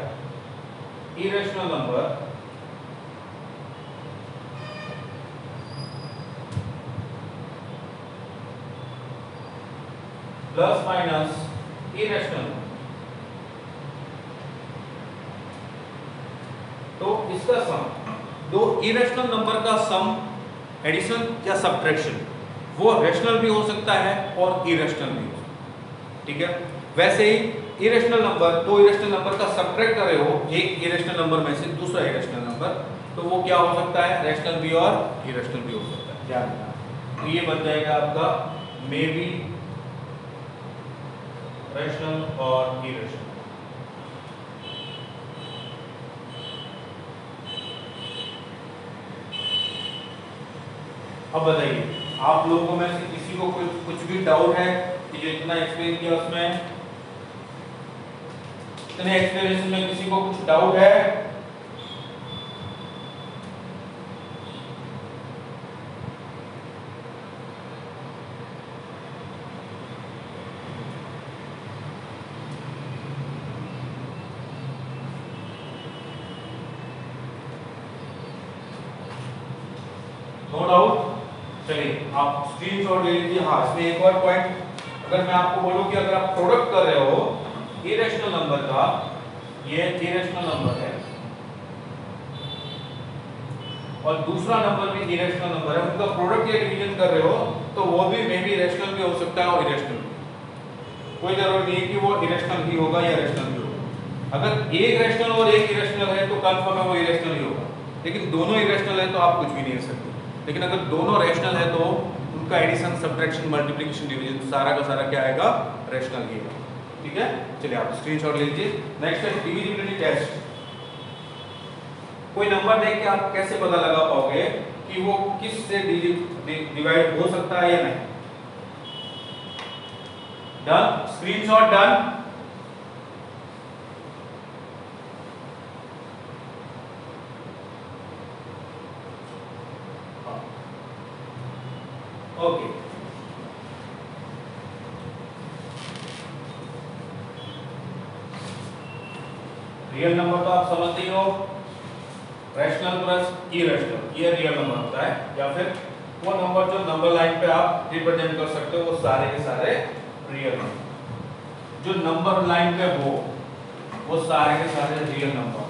irrational number plus minus irrational, तो इसका सम, दो इरेशनल नंबर का सम, एडिशन या सब्ट्रैक्शन, वो रेशनल भी हो सकता है और इरेशनल भी हो सकता है। ठीक है। वैसे ही इरेशनल नंबर, दो इरेशनल नंबर का सब्ट्रैक्ट कर रहे हो एक इरेशनल नंबर में से दूसरा इरेशनल नंबर, तो वो क्या हो सकता है? रेशनल भी और इरेशनल भी हो सकता है। ध्यान रखना। तो ये बन जाएगा आपका मे बी रैशनल और इरेशनल। अब बताइए, आप लोगों में से किसी को कुछ भी डाउट है कि जो इतना एक्सप्लेन किया उसमें, इतने एक्सप्लेनेशन में किसी को कुछ डाउट है? No doubt. चलिए आप स्क्रीनशॉट ले लीजिए। हाँ, इसमें एक और पॉइंट, अगर मैं आपको बोलूं कि अगर आप प्रोडक्ट कर रहे हो इरेशनल नंबर का, ये इरेशनल नंबर है और दूसरा नंबर भी इरेशनल नंबर है, उनका प्रोडक्ट या डिवीजन कर रहे हो, तो वो भी मे बी रेशनल भी हो सकता है और इरेशनल भी। कोई जरूरत नहीं है कि वो इरेशनल ही होगा या रेशनल भी होगा। अगर एक रेशनल और एक इरेशनल है तो कंफर्म है वो इरेशनल ही होगा, लेकिन दोनों इरेशनल है तो आप कुछ भी नहीं कर सकते। लेकिन अगर दोनों रेशनल है तो उनका एडिशन, सब्ट्रैक्शन, मल्टीप्लिकेशन, डिवीजन सारा का सारा क्या आएगा? रेशनल ही होगा। ठीक है। चलिए आप स्क्रीनशॉट ले लीजिए। नेक्स्ट है डिविजिबिलिटी टेस्ट। कोई नंबर देख के आप कैसे पता लगा पाओगे कि वो किस से डिवाइड हो सकता है या नहीं? Done, screenshot done. Okay. Real number तो आप समझते ही हो, रैशनल प्लस इरेशनल, ये रियल नंबर होता है, या फिर वो नंबर जो नंबर लाइन पे आप रिप्रेजेंट कर सकते हो वो सारे के सारे रियल नंबर, जो नंबर लाइन पे हो वो सारे के सारे रियल नंबर।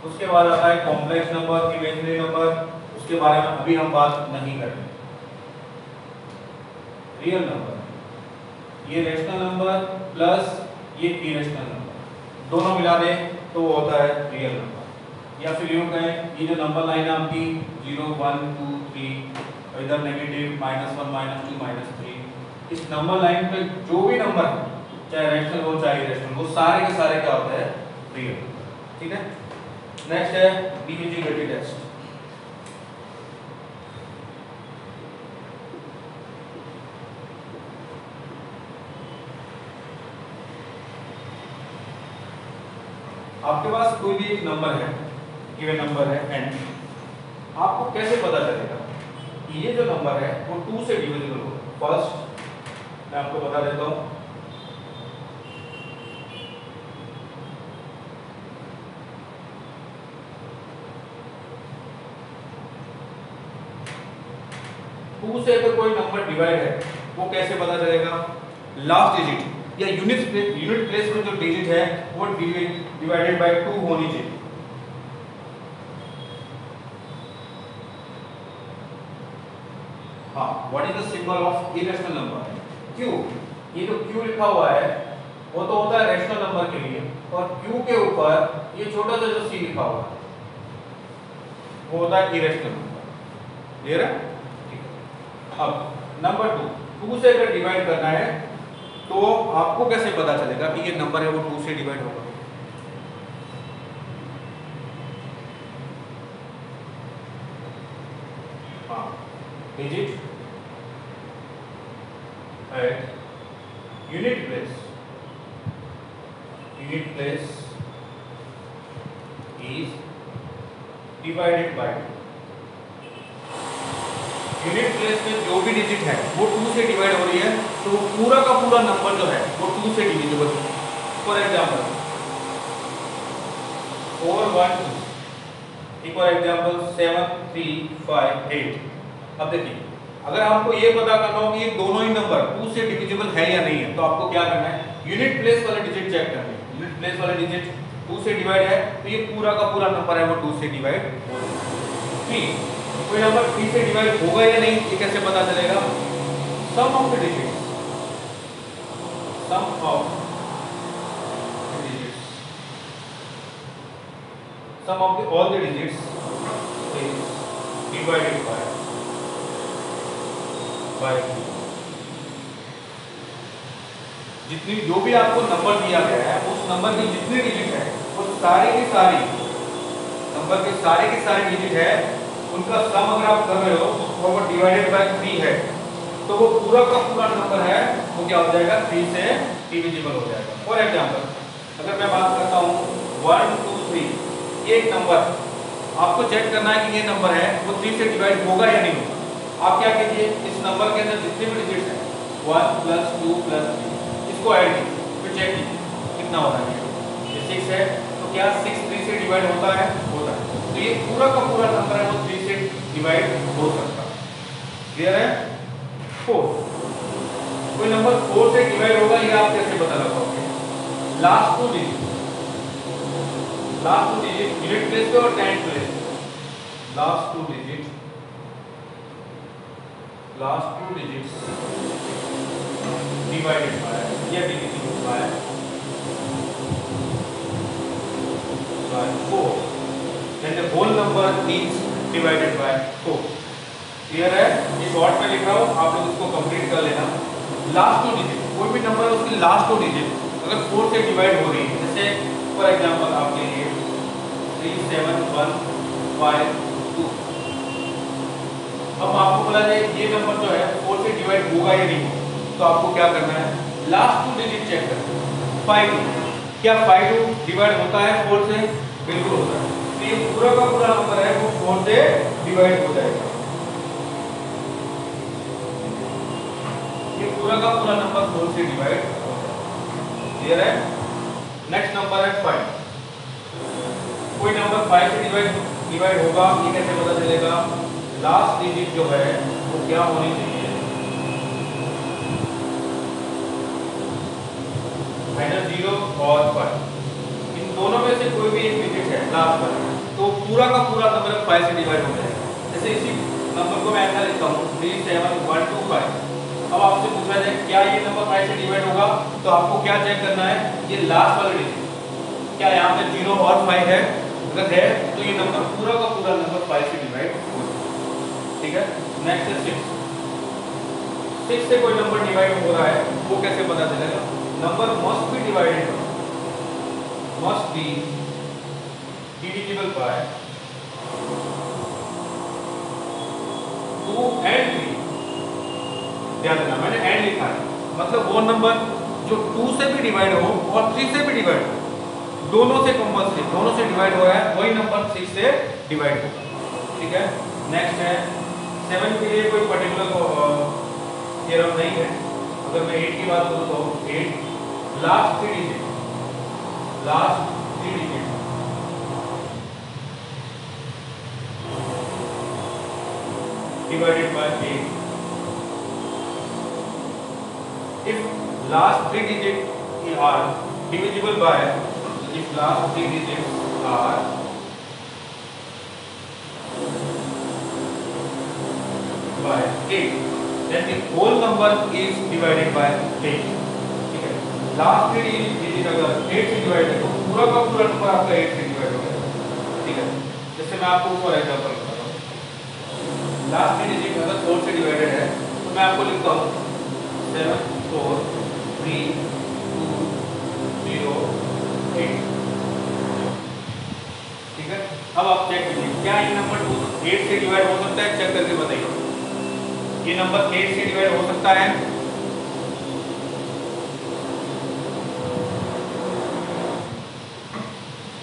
उसके बाद आता है कॉम्प्लेक्स नंबर, इमेजिनरी नंबर, उसके बारे में अभी हम बात नहीं करेंगे। रियल नंबर ये रैशनल नंबर प्लस ये इरेशनल नंबर दोनों मिला दें तो वो होता है रियल नंबर। या फिर यूं कहें ये जो नंबर लाइन है आपकी 0 1 2 3 इधर नेगेटिव -1 -2 -3, इस नंबर लाइन पे जो भी नंबर है चाहे रैशनल हो चाहे इरेशनल, वो सारे के सारे क्या होते हैं रियल। ठीक है, नेक्स्ट है डिविजिबिलिटी टेस्ट। आपके पास कोई भी एक नंबर है, गिवन नंबर है n, आपको कैसे पता चलेगा कि ये जो नंबर है वो 2 से डिविजिबल होगा? फर्स्ट मैं आपको बता देता हूं, टू से अगर कोई नंबर डिवाइड है वो कैसे पता चलेगा? लास्ट डिजिट या यूनिट प्लेस में जो डिजिट है वो डिवाइडेड बाय 2 होनी चाहिए। हाँ, what is the symbol of irrational number? Q. ये जो क्यू लिखा हुआ है वो तो होता है रैशनल नंबर के लिए, और क्यू के ऊपर ये छोटा सा जो सी लिखा हुआ है वो होता है इरेशनल नंबर। क्लियर है? ठीक है। अब नंबर 2 से अगर डिवाइड करना है तो आपको कैसे पता चलेगा कि ये नंबर है वो 2 से डिवाइड होगा? हाँ, digit eight unit place is divided by, unit place में जो भी डिजिट है वो 2 से डिवाइड हो रही है तो वो पूरा का पूरा नंबर जो है वो 2 से डिविजिबल है। फॉर एग्जांपल 4 1 2, एक और एग्जांपल 7 3 5 8। अब देखिए, अगर आपको ये पता करना हो कि ये दोनों ही नंबर 2 से डिविजिबल है या नहीं है तो आपको क्या करना है? यूनिट प्लेस वाले डिजिट चेक करना है। यूनिट प्लेस वाले डिजिट 2 से डिवाइड है तो ये पूरा का पूरा नंबर है वो 2 से डिवाइड हो रहा है। 3, कोई नंबर 3 से डिवाइड होगा या नहीं ये कैसे पता चलेगा? Sum of the digits, sum of the digits, sum of the all the digits is divided by 2। जितनी जो भी आपको नंबर दिया गया है उस नंबर की जितनी डिजिट है वो सारी की सारी नंबर के सारे डिजिट है उनका सम अगर आप कर रहे हो तो वो डिवाइडेड बाय 3 है तो वो पूरा का पूरा नंबर है वो क्या हो जाएगा? 3 से डिविजिबल हो जाएगा। फॉर एग्जांपल अगर मैं बात करता हूँ 1 2 3, ये एक नंबर आपको चेक करना है कि ये नंबर है वो 3 से डिवाइड होगा या नहीं होगा। आप क्या कीजिए, इस नंबर के अंदर जितने भी डिजिट्स हैं 1 + 2 + 3 इसको ऐड कीजिए, फिर चेक कीजिए कितना हो रहा है। ये 6 है तो क्या 6 3 से डिवाइड होता है? होता है। तो ये पूरा का पूरा नंबर है वो 3 से डिवाइड हो सकता है। क्लियर है? 4, कोई नंबर 4 से डिवाइड होगा ये आप कैसे पता लगाओगे? Last two digit unit place पे और tenth place, last two digits divided by या divisible by 4, then the whole number is divided by 4। Clear है? ये शॉर्ट में लिख रहा हूँ, आप लोग इसको कंप्लीट कर लेना। लास्ट टू डिजिट, कोई भी नंबर है उसकी लास्ट टू डिजिट अगर 4 से डिवाइड हो रही है, जैसे फॉर एग्जांपल आपके लिए 3 7 1 5 2, अब आपको पता है ये नंबर जो है 4 से डिवाइड होगा या नहीं होगा तो आपको क्या करना है? लास्ट टू डिजिट चेक करना है। 5 2, क्या 5 2 डिवाइड होता है 4 से? बिल्कुल होता है। तो ये पूरा का पूरा नंबर है वो 4 से डिवाइड हो जाएगा। ये पूरा का पूरा नंबर 4 से डिवाइड हो जाएगा। क्लियर है? नेक्स्ट नंबर है 5, कोई नंबर 5 से डिवाइड डिवाइड होगा ये कैसे पता चलेगा? लास्ट डिजिट जो है वो क्या होनी चाहिए? माइनस 0 और 5, इन दोनों में से कोई भी एक डिजिट है लास्ट वाला, तो पूरा का पूरा नंबर 5 से डिवाइड हो जाएगा। जैसे इसी नंबर को मैं ऐसा लिखता हूँ 37125। अब आपसे पूछा जाए क्या ये नंबर 5 से डिवाइड होगा, तो आपको क्या चेक करना है? ये लास्ट वाला डिजिट क्या यहाँ पे 0 और 5 है? अगर है तो ये नंबर पूरा का पूरा नंबर 5 से डिवाइड हो जाएगा। ठीक है, नेक्स्ट है 6। 6 से कोई नंबर डिवाइड हो रहा है वो कैसे पता चलेगा? Number must be divided, must be divisible by 2 and 3। ध्यान देना मैंने एंड लिखा है, मतलब वो नंबर जो 2 से भी डिवाइड हो और 3 से भी डिवाइड हो, दोनों से कंपल्सरी, दोनों से डिवाइड हो रहा है, वही नंबर 6 से डिवाइड होगा। ठीक है, नेक्स्ट है 7 के लिए कोई पर्टिकुलर थ्योरम नहीं है। अगर मैं 8 की बात करूं तो 8 last 3 digit, last 3 digit divided by 8। if last 3 digits are divisible by, if last 3 digits are by 8, then the whole number is divided by 8। ठीक है, लास्ट 3 digit अगर 8 से डिवाइड है तो पूरा का पूरा नंबर आपका 8 से डिवाइड हो गया। ठीक है, जैसे मैं आपको फॉर एग्जांपल बता रहा हूँ, लास्ट 3 डिजिट अगर 4 से डिवाइडेड है तो मैं आपको लिखता हूँ 7 4 3 2 0 8। ठीक है, अब आप चेक कीजिए क्या ये नंबर 8 से डिवाइड हो सकता है? चेक करके बताइए, ये नंबर 8 से डिवाइड हो सकता है?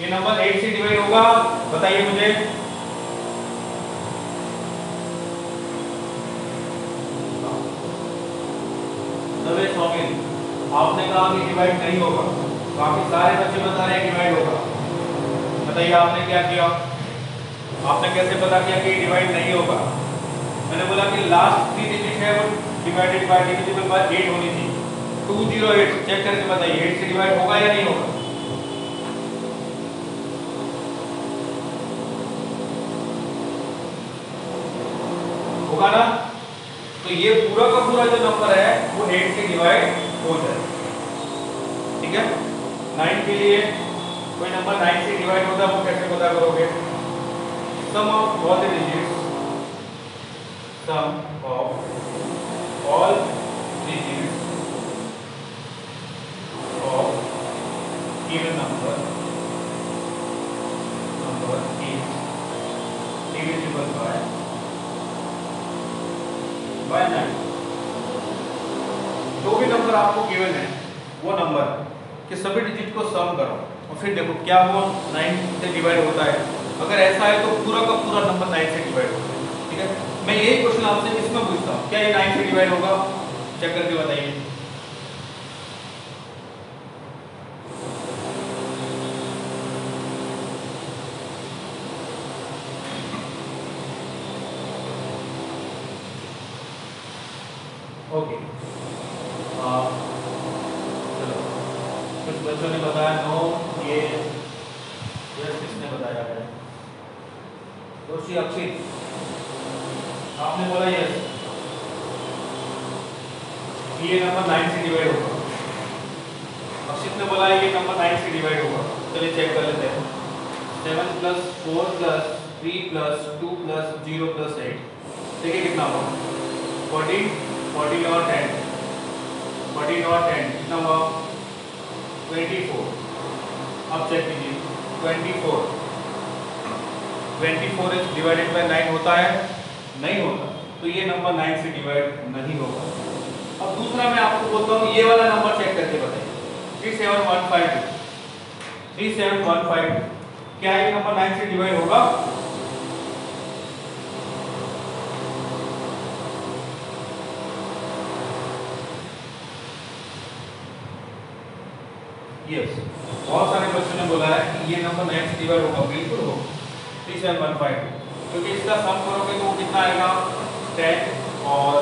ये नंबर 8 से डिवाइड होगा? बताइए मुझे। आपने कहा कि डिवाइड नहीं होगा, बाकी सारे बच्चे बता रहे हैं डिवाइड होगा। बताइए आपने क्या किया? आपने कैसे पता किया कि डिवाइड नहीं होगा? मैंने बोला कि लास्ट 3 डिजिट है वो डिवाइडेड बाय डिविजिबल बाय 8 होनी थी। 208 चेक करके बताइए 8 से डिवाइड होगा या नहीं होगा? होगा ना? तो ये पूरा का पूरा जो नंबर है वो 8 से डिवाइड हो जाए। ठीक है, 9 के लिए कोई नंबर 9 से डिवाइड होता है वो कैसे पता करोगे? Sum of all the digits, sum of all digits of even number is divisible by 9। जो भी नंबर आपको गिवन है वो नंबर के सभी डिजिट को सम करो और फिर देखो क्या वो 9 से डिवाइड होता है। अगर ऐसा है तो पूरा का पूरा नंबर 9 से डिवाइड होता है। ठीक है, मैं यही क्वेश्चन आपसे इसमें पूछता हूँ, क्या ये 9 से डिवाइड होगा? चेक करके बताइए। ओके, चलो कुछ बच्चों ने बताया नो, ये किसने बताया है? दोषी अक्षित, आपने बोला यस, ये नंबर 9 से डिवाइड होगा। अक्षित ने बोला ये नंबर 9 से डिवाइड होगा। चलिए चेक कर लेते हैं। 7 + 4 + 3 + 2 + 0 + 8, देखिए कितना हुआ? 14 14 और 10, 14 और 10 कितना हुआ? 24। अब चेक कीजिए 24 इज डिवाइडेड बाय 9 होता है? नहीं होता, तो ये नंबर 9 से डिवाइड नहीं होगा। अब दूसरा मैं आपको बोलता हूँ, ये वाला नंबर चेक करके बताइए 3715। 3715 क्या ये नंबर 9 से डिवाइड होगा? यस, बहुत सारे बच्चों ने बोला है कि ये नंबर 9 से डिवाइड होगा। बिल्कुल होगा। 37152, क्योंकि इसका सम करोगे तो कितना आएगा 10 और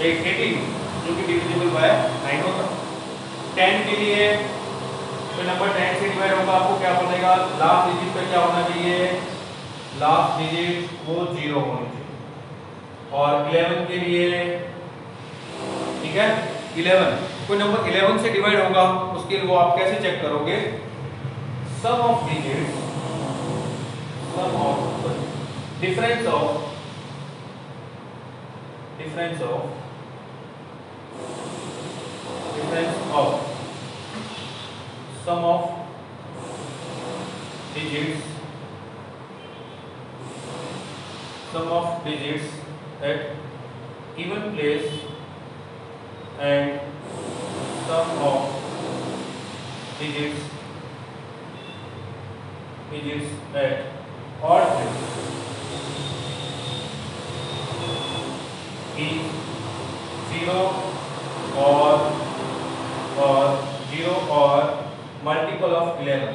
18 जो कि डिविजिबल बाय 9 होगा। 10 के लिए तो नंबर 10 से डिवाइड होगा, आपको क्या बनेगा, लास्ट डिजिट पे क्या होना चाहिए, लास्ट डिजिट वो 0 होनी चाहिए। और 11 के लिए ठीक है 11, कोई नंबर 11 से डिवाइड होगा उसके लिए वो आप कैसे चेक करोगे, sum of digits, sum of difference of sum of digits at even place and sum of digits at odd place is 0 or multiple of 11।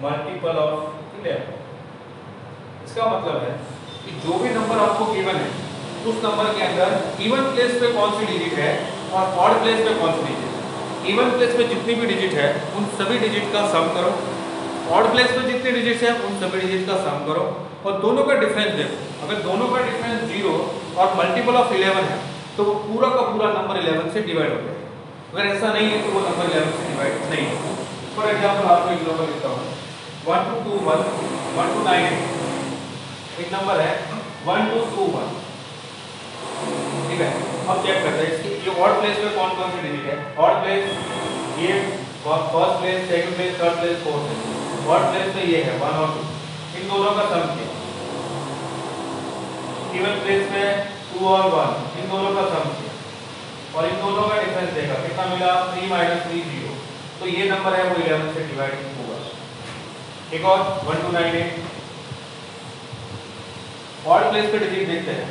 Multiple of 11। इसका मतलब है कि जो भी नंबर आपको गिवन है उस नंबर के अंदर इवन प्लेस पे कौन सी डिजिट है और ऑड प्लेस पे कौन सी डिजिट है। इवन प्लेस पे जितनी भी डिजिट है उन सभी डिजिट का सम करो, ऑड प्लेस पे जितनी डिजिट्स है उन सभी डिजिट का सम करो और दोनों का डिफरेंस देखो। अगर दोनों का डिफरेंस 0 और मल्टीपल ऑफ 11 है तो वो पूरा का पूरा नंबर 11 से डिवाइड हो जाएगा। अगर ऐसा नहीं है तो वो नंबर 11 से डिवाइड नहीं होगा। फॉर एग्जांपल आपको एग्जांपल देता हूँ 1221 1298 एक नंबर है 1221, ठीक है। अब चेक करते हैं इसकी ये ऑड प्लेस पे कौन कौन सी डिजिट है। ऑड प्लेस ये first place, second place, third place, fourth place. Odd place पे ये है 1 और 2, इन दोनों का सम किया। इवन प्लेस में 2 और 1, इन दोनों का सम किया और इन दोनों का डिफरेंस देखा, कितना मिला 3 - 3 0। तो ये नंबर है वो 11 से डिवाइड होगा। एक और 1298 ऑड प्लेस पे डिजिट देखते हैं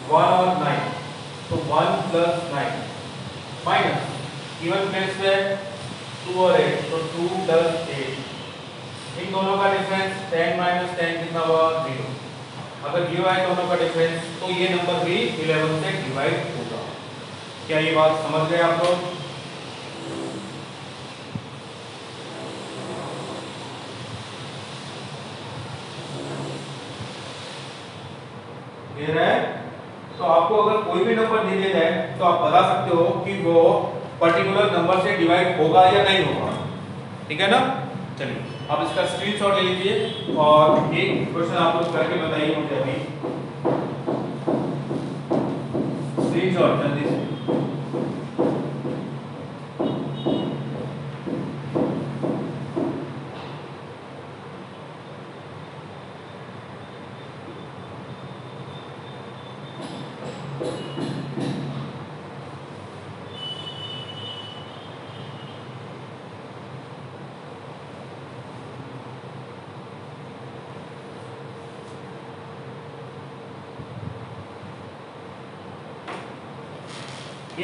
1 और 9, तो 1 + 9 माइनस इवन प्लेस पे 2 और 8, तो 2 + 8। इन दोनों का डिफरेंस 10 - 10 कितना हुआ 0। अगर 0 है दोनों का डिफरेंस तो ये नंबर भी 11 से डिवाइड होगा। क्या ये बात समझ गए आप लोग? क्लियर है? तो आपको अगर कोई भी नंबर दे दिया जाए तो आप बता सकते हो कि वो पर्टिकुलर नंबर से डिवाइड होगा या नहीं होगा, ठीक है ना। चलिए आप इसका स्क्रीनशॉट ले लीजिए और एक क्वेश्चन आप लोग करके बताइए मुझे अभी। स्क्रीनशॉट जल्दी से।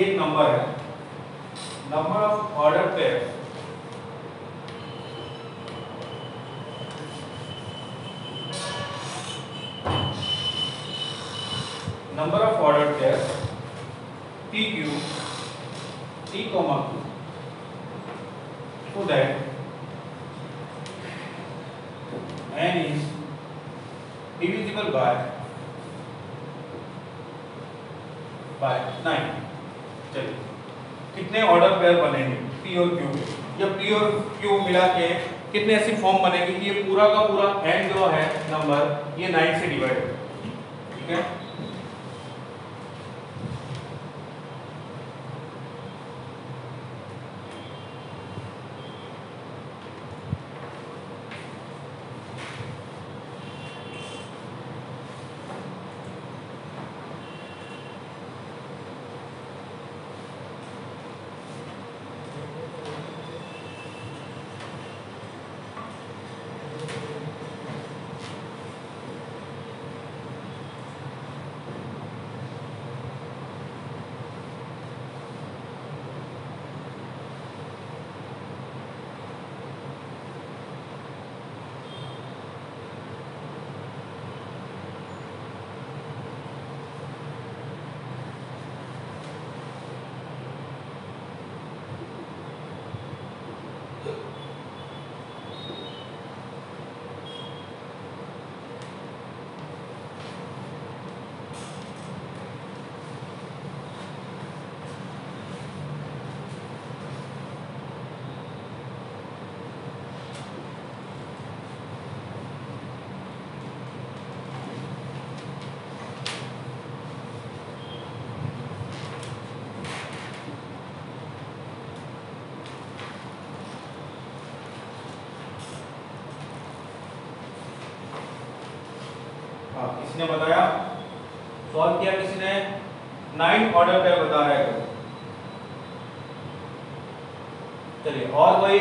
एक नंबर है number of order pairs PQ T, Q so that n is divisible by 9। चलिए कितने ऑर्डर पेयर बनेंगे P और Q के, या P और Q मिला के कितने ऐसी फॉर्म बनेगी कि ये पूरा का पूरा n जो है नंबर ये 9 से डिवाइड है, ठीक है। किसी ने बताया, सॉल्व किया किसी ने, 9 ऑर्डर पे बता रहा है। चलिए और कोई?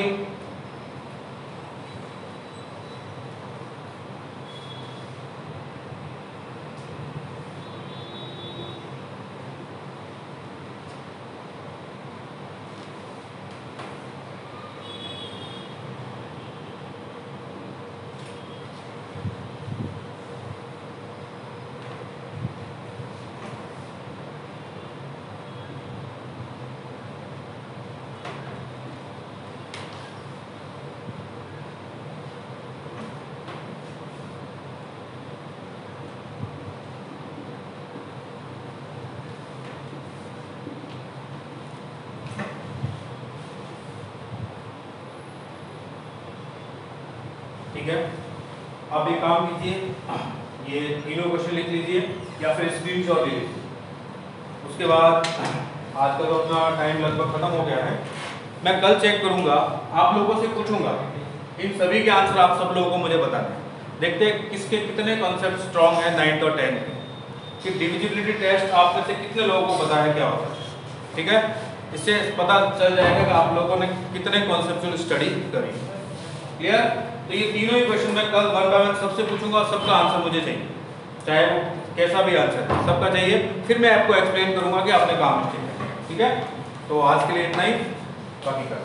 ठीक है, आप एक काम कीजिए, ये तीनों क्वेश्चन लिख लीजिए या फिर स्क्रीनशॉट ले लीजिए। उसके बाद आज का तो अपना टाइम लगभग खत्म हो गया है। मैं कल चेक करूंगा, आप लोगों से पूछूंगा, इन सभी के आंसर आप सब लोगों को मुझे बताने हैं। देखते हैं किसके कितने कॉन्सेप्ट स्ट्रॉन्ग है 9th और 10th के, कि डिविजिबिलिटी टेस्ट आप में से कितने लोगों को पता है क्या होता है। ठीक है, इससे पता चल जाएगा कि आप लोगों ने कितने कॉन्सेप्चुअल स्टडी करी। क्लियर? तो ये तीनों ही क्वेश्चन मैं कल 1 बाय 1 सबसे पूछूंगा और सबका आंसर मुझे चाहिए, चाहे वो कैसा भी आंसर है, सबका चाहिए। फिर मैं आपको एक्सप्लेन करूंगा कि आपने काम किया। ठीक है, तो आज के लिए इतना ही, बाकी कर